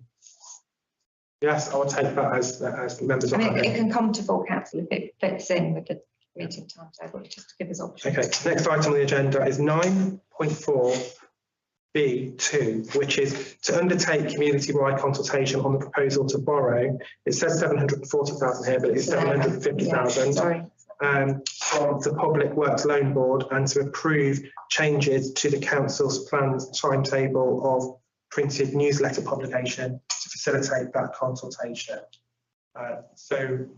Yes, I will take that as the members. It can come to full council if it fits in with the meeting timetable, just to give us options. Okay, next item on the agenda is 9.4B2, which is to undertake community-wide consultation on the proposal to borrow. It says 740,000 here, but it's 750,000 from the Public Works Loan Board, and to approve changes to the council's planned timetable of printed newsletter publication to facilitate that consultation. Do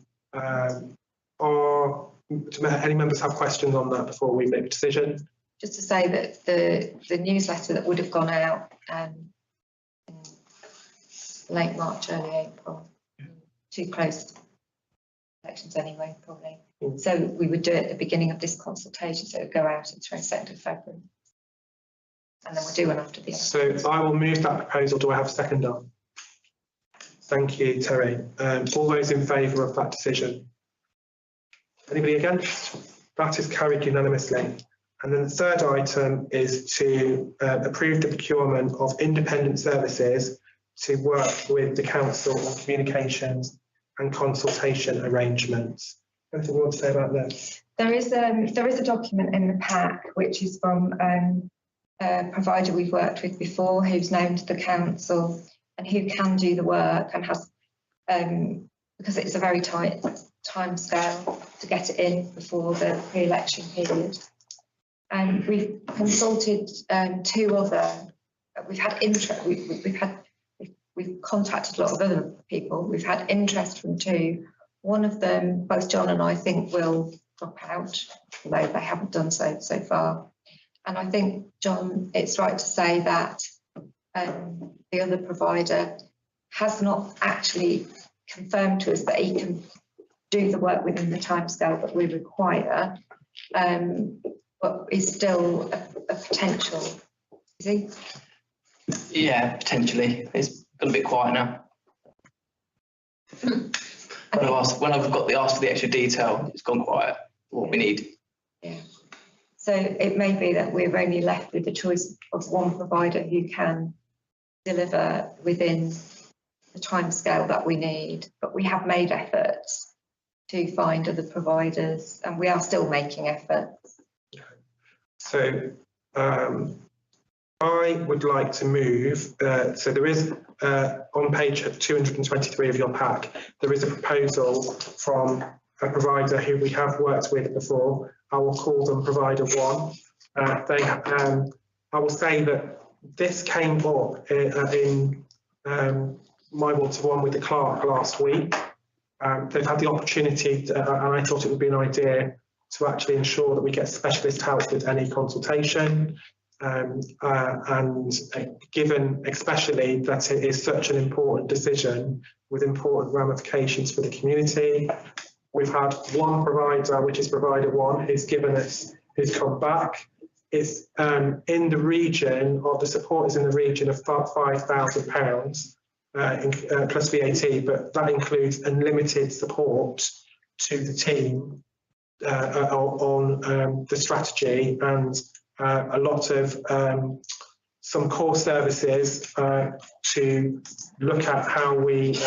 any members have questions on that before we make a decision? Just to say that the newsletter that would have gone out in late March, early April, too close to elections anyway, probably. So we would do it at the beginning of this consultation, so it would go out on the 22nd of February. And then we'll do one after the other. So I will move that proposal. Do I have a seconder? Thank you, Terry. All those in favour of that decision? Anybody against? That is carried unanimously. And then the third item is to approve the procurement of independent services to work with the council on communications and consultation arrangements. Anything you want to say about this? There is a document in the pack which is from a provider we've worked with before, who's known to the council and who can do the work and has, because it's a very tight time scale to get it in before the pre-election period. And we've consulted two other. We've had interest. We've contacted a lot of other people. We've had interest from two. One of them, both John and I think, will drop out, although they haven't done so far. And I think, John, it's right to say that the other provider has not actually confirmed to us that he can do the work within the timescale that we require, but is still a potential. Is he? Yeah, potentially. It's got a bit quiet now. When I've got the ask for the extra detail, it's gone quiet. What we need. Yeah. So it may be that we're only left with the choice of one provider who can deliver within the timescale that we need, but we have made efforts to find other providers, and we are still making efforts. So I would like to move, so there is on page 223 of your pack, there is a proposal from a provider who we have worked with before. I will call them provider one. I will say that this came up in my one-to-one with the clerk last week. They've had the opportunity to, and I thought it would be an idea to actually ensure that we get specialist help with any consultation. And given especially that it is such an important decision with important ramifications for the community, we've had one provider, which is provider one, who's come back. It's in the region of the support is in the region of £5,000 plus VAT, but that includes unlimited support to the team on the strategy and a lot of some core services to look at how we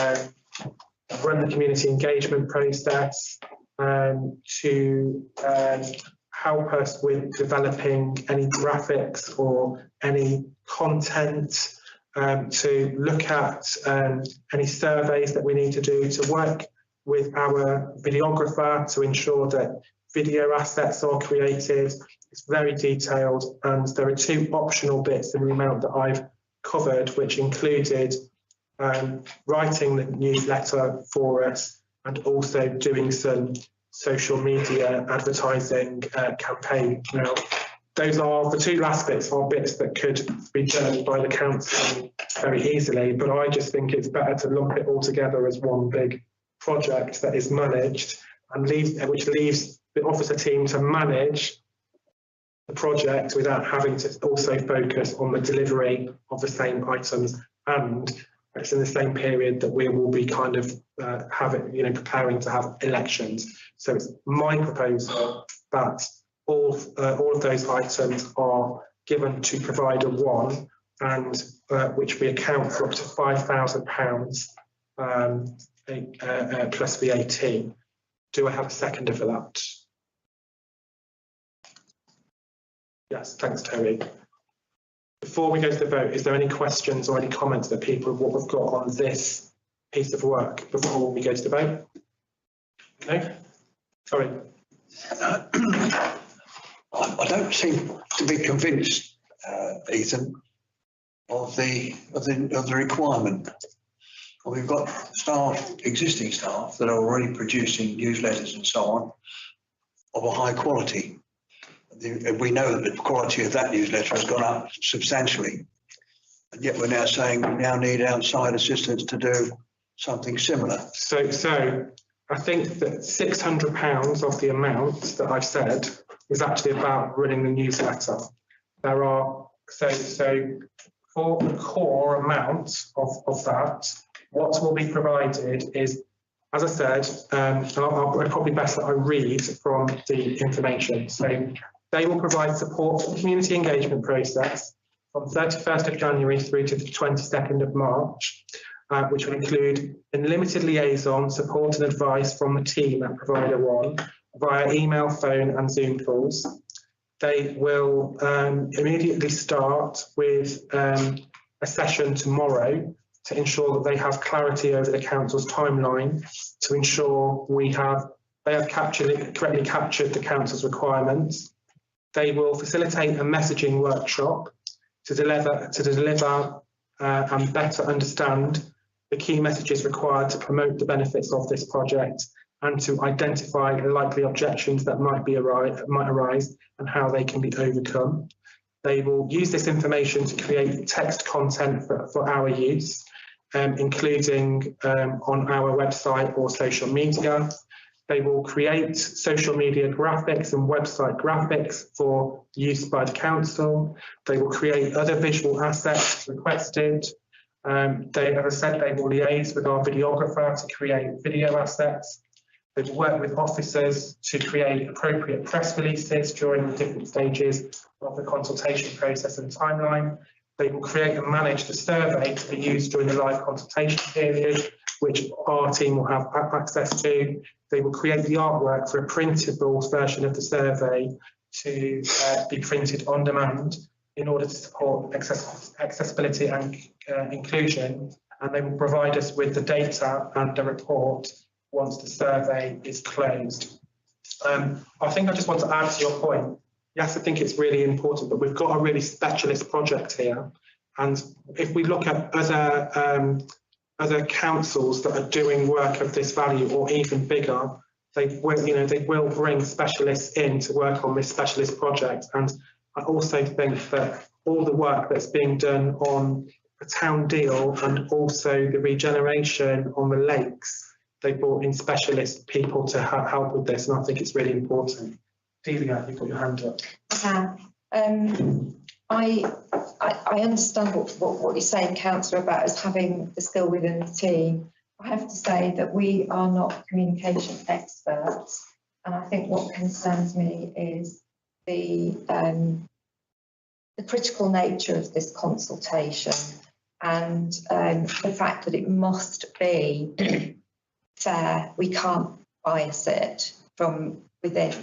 run the community engagement process, to help us with developing any graphics or any content, to look at any surveys that we need to do, to work with our videographer to ensure that video assets are created. It's very detailed, and there are two optional bits in the amount that I've covered, which included writing the newsletter for us, and also doing some social media advertising campaign. Now, those are the two last bits are bits that could be done by the council very easily, but I just think it's better to lump it all together as one big project that is managed and which leaves the officer team to manage the project without having to also focus on the delivery of the same items, and it's in the same period that we will be kind of preparing to have elections. So it's my proposal that all of those items are given to provider one, and which we account for up to £5,000 plus VAT. Do I have a seconder for that? Yes, thanks, Terry. Before we go to the vote, is there any questions or any comments that people of what we've got on this piece of work before we go to the vote? No? Sorry. I don't seem to be convinced, Ethan, of the requirement. We've got existing staff that are already producing newsletters and so on of a high quality. We know that the quality of that newsletter has gone up substantially, and yet we're now saying we now need outside assistance to do something similar. So I think that £600 of the amount that I've said is actually about running the newsletter. There are so for the core amount of that, what will be provided is, as I said, I'll probably best that I read from the information. So they will provide support for the community engagement process from 31st of January through to the 22nd of March, which will include unlimited liaison, support and advice from the team at Provider One via email, phone and Zoom calls. They will immediately start with a session tomorrow to ensure that they have clarity over the council's timeline, to ensure they have correctly captured the council's requirements. They will facilitate a messaging workshop to deliver and better understand the key messages required to promote the benefits of this project, and to identify likely objections that might arise and how they can be overcome. They will use this information to create text content for our use, including on our website or social media. They will create social media graphics and website graphics for use by the council. They will create other visual assets requested. As I said, they will liaise with our videographer to create video assets. They will work with officers to create appropriate press releases during the different stages of the consultation process and timeline. They will create and manage the survey to be used during the live consultation period, which our team will have access to. They will create the artwork for a printable version of the survey to be printed on demand in order to support accessibility and inclusion. And they will provide us with the data and the report once the survey is closed. I think I just want to add to your point. Yes, I think it's really important, but we've got a really specialist project here. And if we look at other councils that are doing work of this value or even bigger, they will bring specialists in to work on this specialist project. And I also think that all the work that's being done on the town deal and also the regeneration on the lakes, they brought in specialist people to help with this, and I think it's really important. Delia, you've got your hand up. I understand what you're saying, Councillor, about us having the skill within the team. I have to say that we are not communication experts, and I think what concerns me is the critical nature of this consultation, and the fact that it must be fair. We can't bias it from within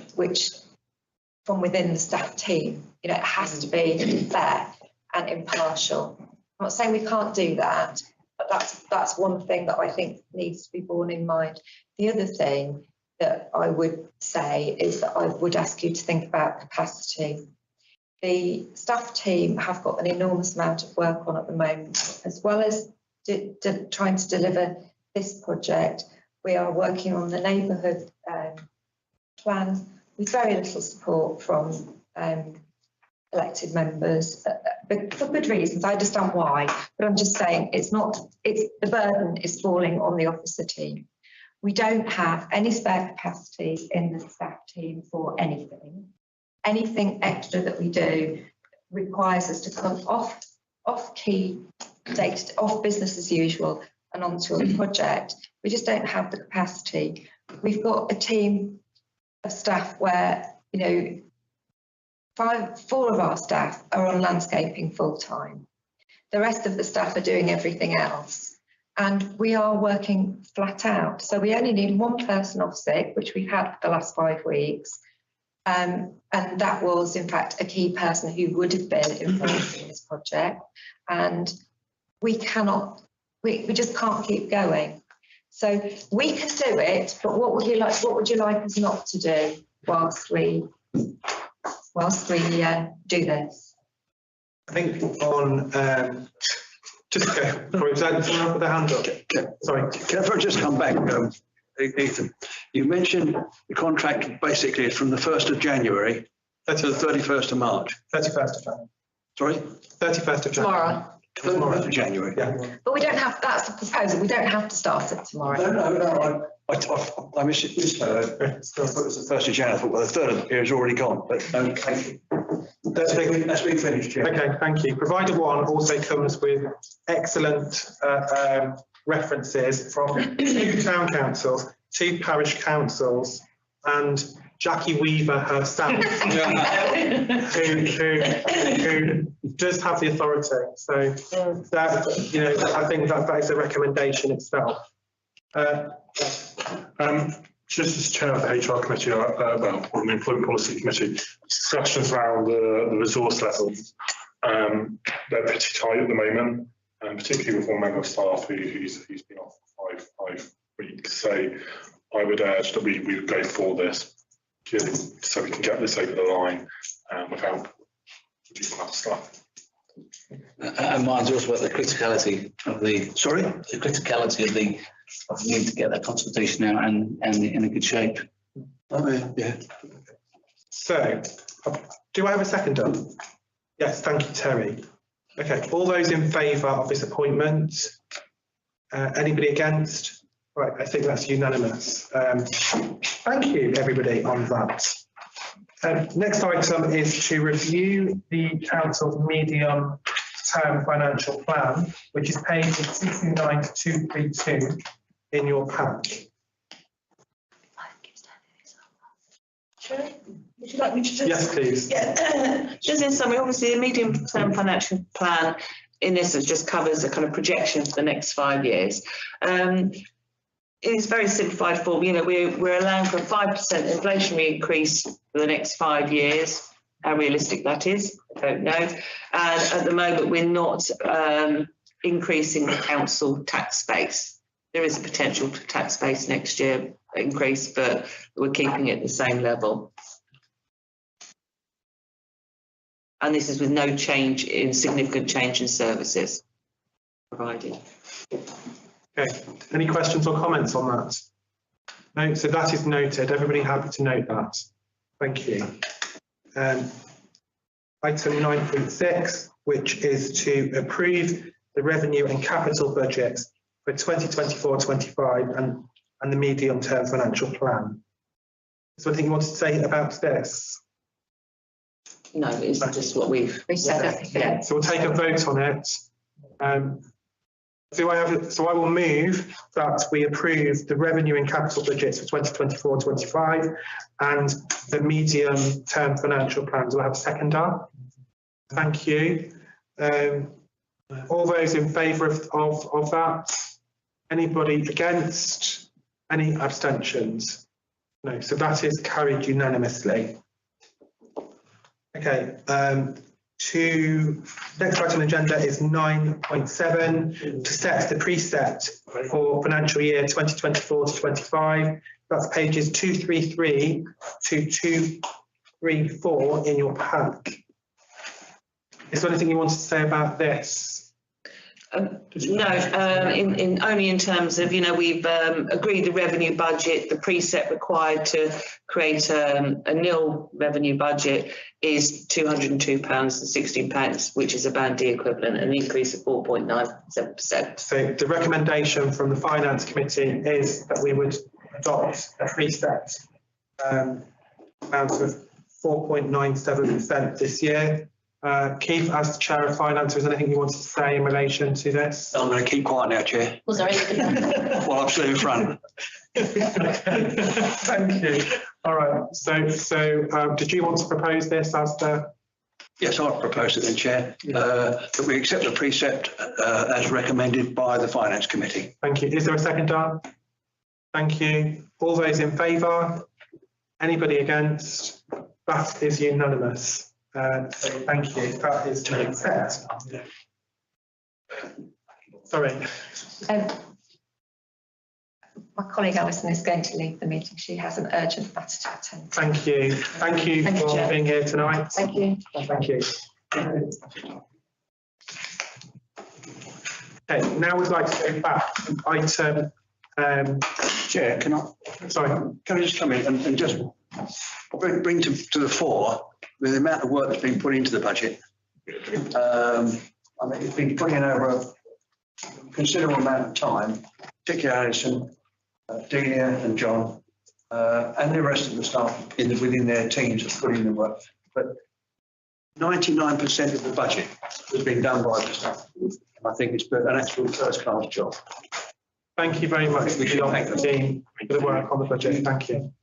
the staff team. It has to be fair and impartial. I'm not saying we can't do that, but that's one thing that I think needs to be borne in mind. The other thing that I would say is that I would ask you to think about capacity. The staff team have got an enormous amount of work on at the moment, as well as trying to deliver this project. We are working on the neighbourhood plan with very little support from elected members for good reasons. I understand why, but I'm just saying the burden is falling on the officer team. We don't have any spare capacity in the staff team for anything. Anything extra that we do requires us to come off key data, off business as usual and onto a project. We just don't have the capacity. We've got a team of staff where, you know, 4 of our staff are on landscaping full time. The rest of the staff are doing everything else. And we are working flat out. So we only need 1 person off sick, which we've had for the last 5 weeks. And that was, in fact, a key person who would have been involved in this project. And we just can't keep going. So we can do it, but what would you like us not to do whilst we do this? I think on just go. Was that someone with a hand up? Sorry. Can I just come back, Ethan? You mentioned the contract basically is from the 1st of January to the 31st of March. 31st of January. Sorry? 31st of January. Tomorrow. Of January. Yeah. But we don't have, that's the proposal, we don't have to start it tomorrow. No, I missed it. I thought it was the 1st of January. I thought, well, the 3rd of the year is already gone, but thank you. That's been finished, Chair. Okay, thank you. Provider 1 also comes with excellent references from 2 town councils, 2 parish councils, and Jackie Weaver herself, who does have the authority. So that, you know, I think that is a recommendation itself. Just as chair of the HR committee, on the employment policy committee, discussions around the resource levels, they're pretty tight at the moment, particularly with one member of staff who's been off for five weeks. So I would urge that we would go for this, so we can get this over the line without reducing our staff. And mine's also about the criticality of the need to get that consultation out and in a good shape. Yeah. So, do I have a seconder? Yes, thank you, Terry. Okay, all those in favour of this appointment? Anybody against? Right, I think that's unanimous. Thank you, everybody, on that. Next item is to review the council's medium-term financial plan, which is pages 229 to 232 in your pack. Would you like me to just? Yes, please. Yeah, just in summary, obviously the medium-term financial plan in this just covers a kind of projection for the next 5 years. It's very simplified form. You know, we're allowing for a 5% inflationary increase for the next 5 years. How realistic that is, I don't know. And at the moment, we're not increasing the council tax base. There is a potential for tax base next year increase, but we're keeping it the same level. And this is with no significant change in services provided. Okay, any questions or comments on that? No, so that is noted. Everybody happy to note that? Thank you. Item 9.6, which is to approve the revenue and capital budgets for 2024-25 and the medium-term financial plan. Is there anything you want to say about this? No, it's just what we've said. Yeah. So we'll take a vote on it. So I will move that we approve the revenue and capital budgets for 2024-25 and the medium-term financial plan. Do I have a seconder? Thank you. All those in favour of that? Anybody against? Any abstentions? No, so that is carried unanimously. Okay, next item on the agenda is 9.7 to set the preset for financial year 2024-25. That's pages 233 to 234 in your pack. Is there anything you want to say about this? Only in terms of, we've agreed the revenue budget, the precept required to create a nil revenue budget is £202.16, which is a band D equivalent, an increase of 4.97%. So the recommendation from the Finance Committee is that we would adopt a precept amount of 4.97% this year. Keith, as the Chair of Finance, is there anything you wanted to say in relation to this? I'm going to keep quiet now, Chair. Was there anything? While I'm still in front. Thank you. All right. So did you want to propose this as the? Yes, I'd propose it then, Chair, that we accept the precept as recommended by the Finance Committee. Thank you. Is there a second, Dan? Thank you. All those in favour? Anybody against? That is unanimous. So thank you. That is to accept. Sorry. My colleague Alison is going to leave the meeting. She has an urgent matter to attend. Thank you. Thank you Thank you, for Chair. being here tonight. Thank you. Thank you. Okay, now we'd like to go back to item. Chair, can I just come in and just bring to the fore the amount of work that's been put into the budget. I mean, it's been put in over a considerable amount of time, particularly Alison, Delia and John, and the rest of the staff within their teams have put in the work. But 99% of the budget has been done by the staff. I think it's an actual first-class job. Thank you very much for the team for the work on the budget. Thank you.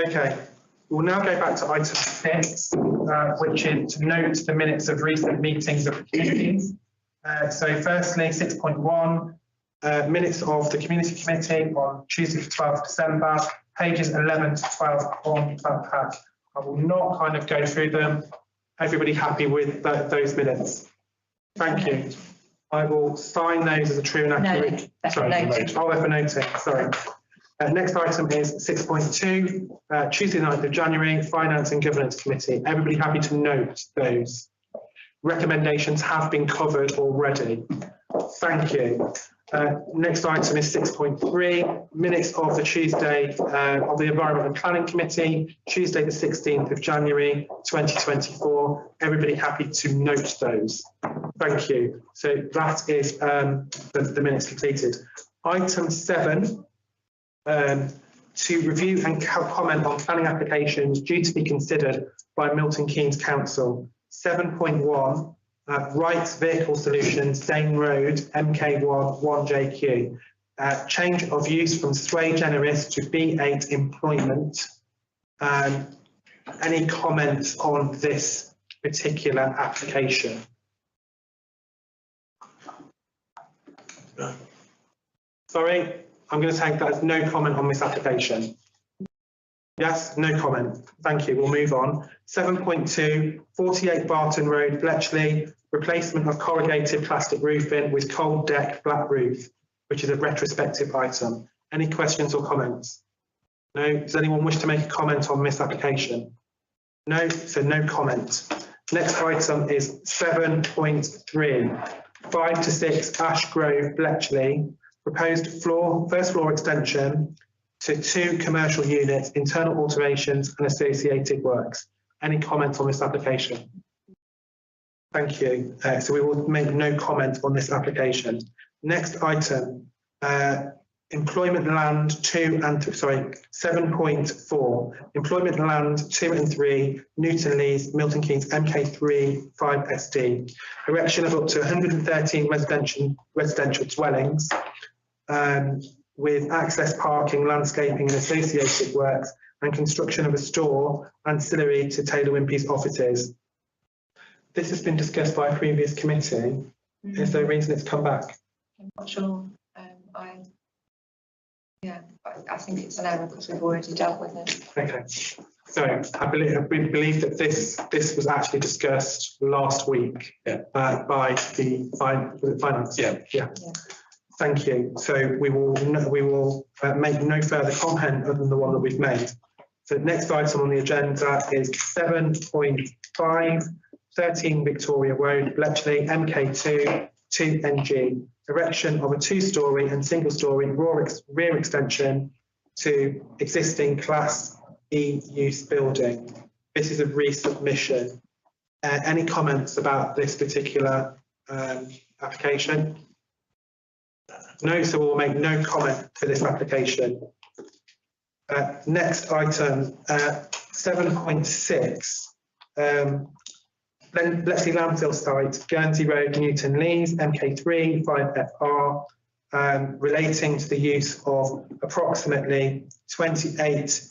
Okay, we'll now go back to item 6, which is to note the minutes of recent meetings of the committees. So firstly, 6.1, minutes of the Community Committee on Tuesday, 12th December, pages 11 to 12 on that pack. I will not kind of go through them. Everybody happy with those minutes? Thank you. I will sign those as a true and accurate. Sorry, I'll for noting. Sorry. Next item is 6.2, Tuesday 9th of January, Finance and Governance Committee. Everybody happy to note those? Recommendations have been covered already. Thank you. Next item is 6.3, minutes of the Tuesday of the Environment and Planning Committee, Tuesday the 16th of January 2024. Everybody happy to note those? Thank you. So that is the minutes completed. Item 7, to review and comment on planning applications due to be considered by Milton Keynes Council. 7.1, Wrights Vehicle Solutions, Dane Road, MK1 1JQ. Change of use from sui generis to B8 employment. Any comments on this particular application? Sorry, I'm going to take that as no comment on this application. Yes, no comment. Thank you. We'll move on. 7.2, 48 Barton Road, Bletchley, replacement of corrugated plastic roofing with cold deck flat roof, which is a retrospective item. Any questions or comments? No? Does anyone wish to make a comment on this application? No? So no comment. Next item is 7.3, 5 to 6 Ash Grove, Bletchley, proposed first floor extension to 2 commercial units, internal alterations and associated works. Any comments on this application? Thank you. So we will make no comment on this application. Next item, employment land 2 and 7.4, employment land 2 and 3, Newton Lees, Milton Keynes, MK3 5SD, erection of up to 113 residential dwellings, with access parking, landscaping and associated works, and construction of a store ancillary to Taylor Wimpey's offices. This has been discussed by a previous committee. Is there a reason it's come back? I'm not sure. I think it's an error because we've already dealt with it. Okay. So we believe that this was actually discussed last week by the finance. Yeah. Thank you. So we will make no further comment other than the one that we've made. So next item on the agenda is 7.5, 13 Victoria Road, Bletchley, MK2 2NG, erection of a 2-storey and single-storey rear extension to existing Class E use building. This is a resubmission. Any comments about this particular application? No, so we'll make no comment to this application. Next item, 7.6. Then Bletchley landfill site, Guernsey Road, Newton Lees, MK3 5FR, relating to the use of approximately 28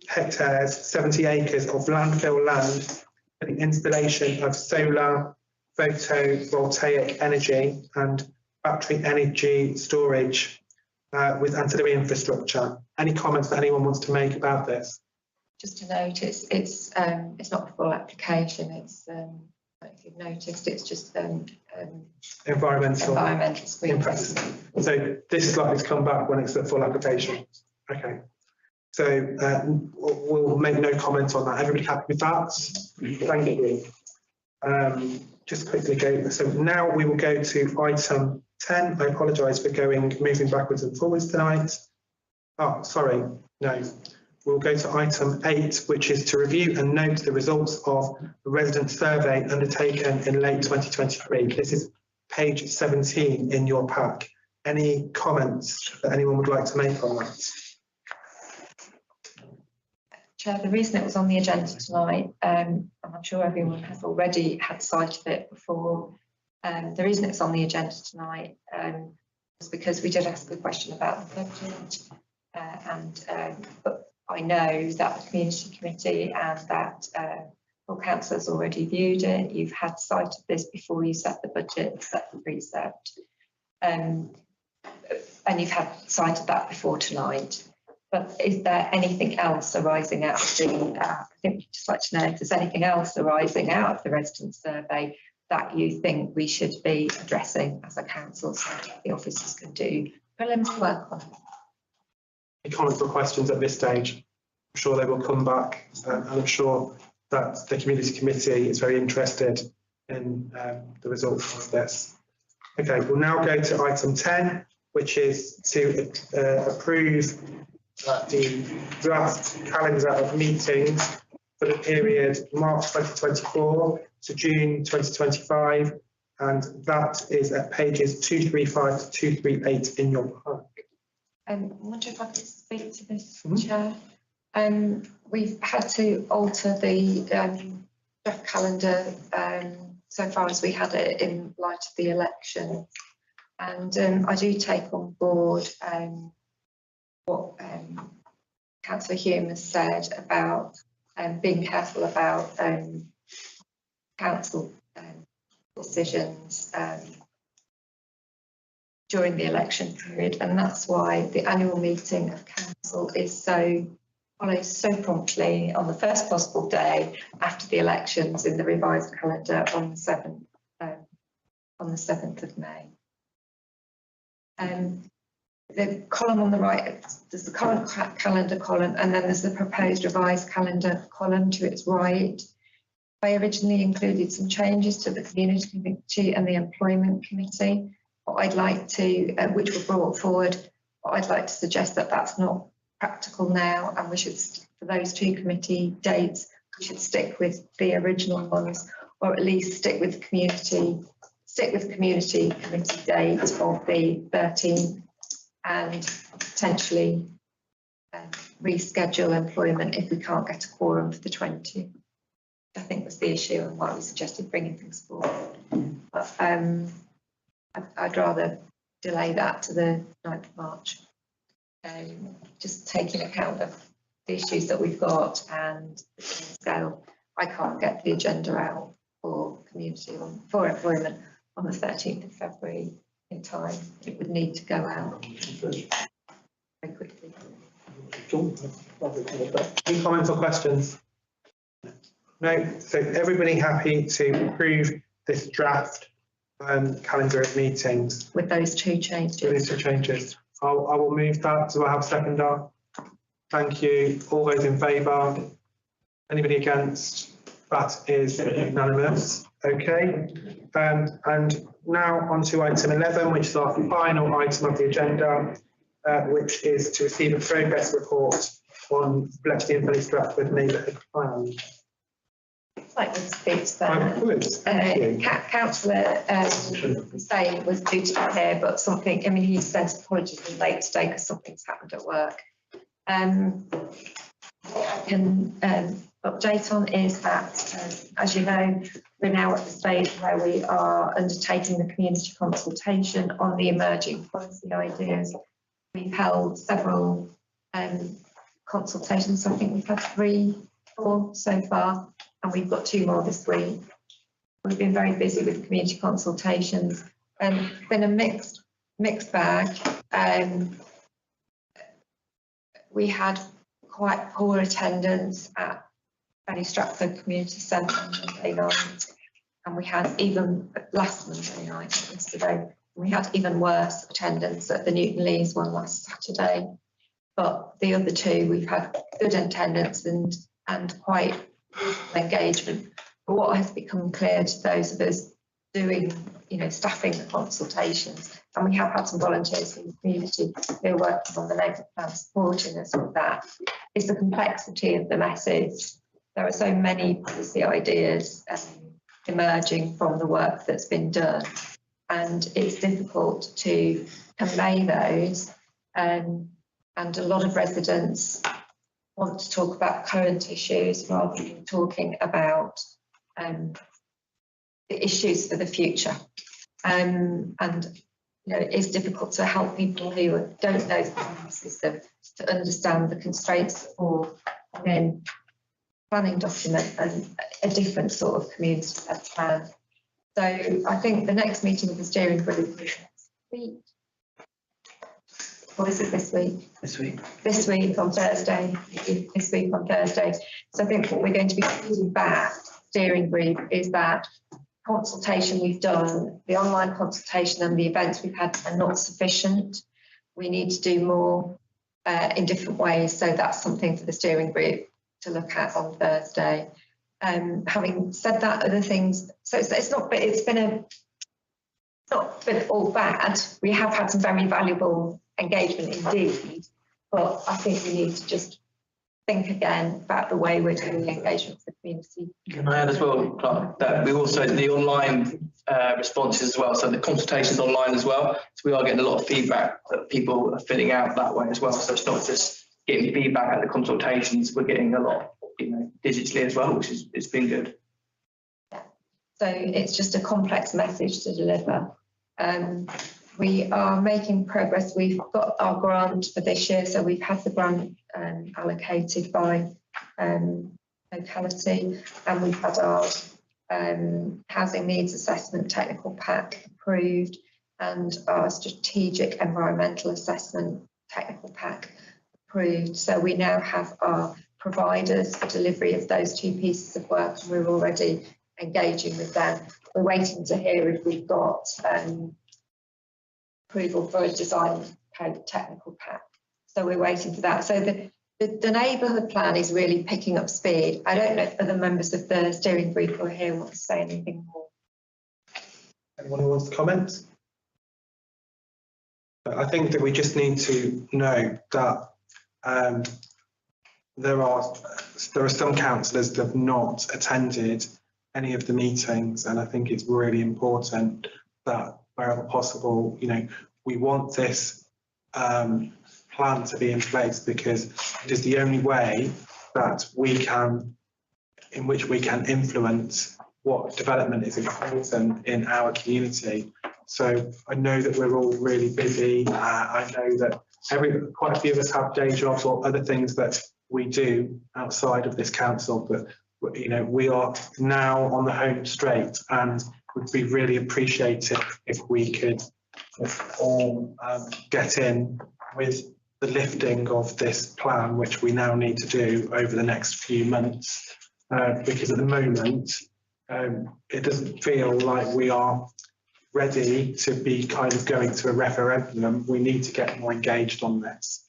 hectares, 70 acres of landfill land for the installation of solar photovoltaic energy and battery energy storage with ancillary infrastructure. Any comments that anyone wants to make about this? Just to note, it's not a full application. It's if you've noticed, it's just Environmental screen. impacts. So this is likely to come back when it's a full application. Okay. So we'll make no comment on that. Everybody happy with that? Thank you. Just quickly go. So now we will go to item 10. I apologise for moving backwards and forwards tonight. Oh, sorry. No. We'll go to item 8, which is to review and note the results of the resident survey undertaken in late 2023. This is page 17 in your pack. Any comments that anyone would like to make on that? Chair, the reason it was on the agenda tonight, and I'm sure everyone has already had sight of it before, the reason it's on the agenda tonight was because we did ask a question about the budget, but I know that the community committee and that full council has already viewed it. You've had sight of this before you set the budget, set the precept, and you've had sight of that before tonight. But is there anything else arising out of the, I think we'd just like to know if there's anything else arising out of the resident survey that you think we should be addressing as a council so that the officers can do preliminary work on it. Any comments or questions at this stage? I'm sure they will come back, and I'm sure that the community committee is very interested in the results of this. Okay, we'll now go to item 10, which is to approve the draft calendar of meetings for the period March 2024 to June 2025, and that is at pages 235 to 238 in your pack. I wonder if I could speak to this, Chair. We've had to alter the draft calendar so far as we had it in light of the election, and I do take on board what Councillor Hume has said about being careful about council decisions during the election period, and that's why the annual meeting of council follows so promptly on the first possible day after the elections in the revised calendar on the 7th of May. The column on the right, there's the current calendar column, and then there's the proposed revised calendar column to its right. I originally included some changes to the community committee and the employment committee. What I'd like to, which were brought forward, what I'd like to suggest that that's not practical now, and we should, for those two committee dates, we should stick with the original ones, or at least stick with community committee date of the 13th, and potentially reschedule employment if we can't get a quorum for the 20th. I think was the issue and why we suggested bringing things forward. But I'd rather delay that to the 9th of March. Just taking account of the issues that we've got and the scale, I can't get the agenda out for for employment on the 13th of February in time. It would need to go out very quickly. Any comments or questions? No. So everybody happy to approve this draft calendar of meetings with those two changes? With those two changes. I will move that. Do I have a seconder? Thank you. All those in favour? Anybody against? That is unanimous. Okay. And now on to item 11, which is our final item of the agenda, which is to receive a progress report on Bletchley and Fenny Stratford neighbourhood plan. Like to speak to I them. would, thank you. Councillor Hussain was due to be here, but something, I mean, he sent apologies and late today because something's happened at work. I can update on is that, as you know, we're now at the stage where we are undertaking the community consultation on the emerging policy ideas. We've held several consultations. I think we've had 3 or 4 so far, and we've got 2 more this week. We've been very busy with community consultations. It's been a mixed bag. We had quite poor attendance at Fenny Stratford Community Centre on Monday night, and we had even last Monday night, yesterday, we had even worse attendance at the Newton Lees one last Saturday. But the other 2, we've had good attendance and quite engagement. But what has become clear to those of us doing, staffing the consultations, and we have had some volunteers in the community who are working on the neighbourhood plan supporting us with that, is the complexity of the message. There are so many policy ideas emerging from the work that's been done, and it's difficult to convey those. And a lot of residents want to talk about current issues rather than talking about the issues for the future. It's difficult to help people who don't know the planning system to understand the constraints or planning document and a different sort of community plan. So I think the next meeting of the steering group is next week. Or is it this week? This week on Thursday. This week on Thursday. So I think what we're going to be feeding back, steering group, is that consultation we've done, the online consultation and the events we've had are not sufficient. We need to do more in different ways. So that's something for the steering group to look at on Thursday. Having said that, other things, so it's not been all bad. We have had some very valuable engagement indeed, but I think we need to just think again about the way we're doing engagement with the community. Can I add as well, Clark, that we also the online responses as well, so the consultations online as well, so we are getting a lot of feedback that people are filling out that way as well, so it's not just getting feedback at the consultations, we're getting a lot digitally as well, which is it's been good. Yeah. So it's just a complex message to deliver. We are making progress. We've got our grant for this year, so we've had the grant allocated by locality, and we've had our housing needs assessment technical pack approved and our strategic environmental assessment technical pack approved. So we now have our providers for delivery of those 2 pieces of work, and we're already engaging with them. We're waiting to hear if we've got approval for a design code technical pack. So we're waiting for that. So the neighbourhood plan is really picking up speed. I don't know if other members of the steering group who are here want to say anything more. Anyone who wants to comment? I think that we just need to know that there are some councillors that have not attended any of the meetings, and I think it's really important that wherever possible, we want this plan to be in place, because it is the only way that in which we can influence what development is important in our community. So I know that we're all really busy. I know that quite a few of us have day jobs or other things that we do outside of this council, but we are now on the home straight, and would be really appreciative if we could all get in with the lifting of this plan, which we now need to do over the next few months, because at the moment it doesn't feel like we are ready to be kind of going to a referendum. We need to get more engaged on this.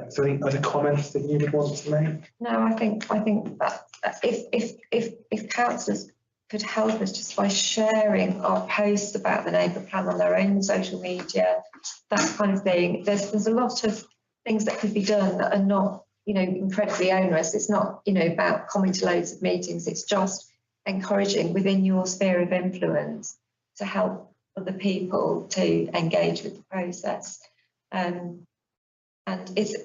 So any other comments that you would want to make? No, I think that if councillors could help us just by sharing our posts about the neighbour plan on their own social media, that kind of thing. There's a lot of things that could be done that are not, you know, incredibly onerous. It's not, you know, about coming to loads of meetings. It's just encouraging within your sphere of influence to help other people to engage with the process. And it's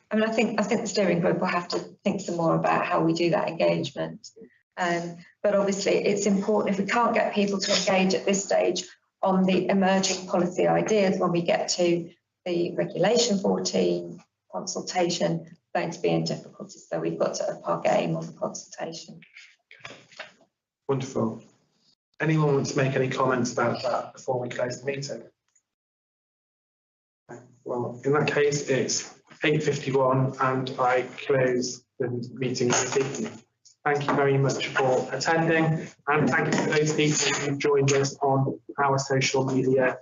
I mean, I think the steering group will have to think some more about how we do that engagement. But obviously it's important, if we can't get people to engage at this stage on the emerging policy ideas, when we get to the Regulation 14 consultation, going to be in difficulties. So we've got to up our game on the consultation. Wonderful. Anyone want to make any comments about that before we close the meeting? Well, in that case, it's 8:51 and I close the meeting this evening. Thank you very much for attending, and thank you for those people who joined us on our social media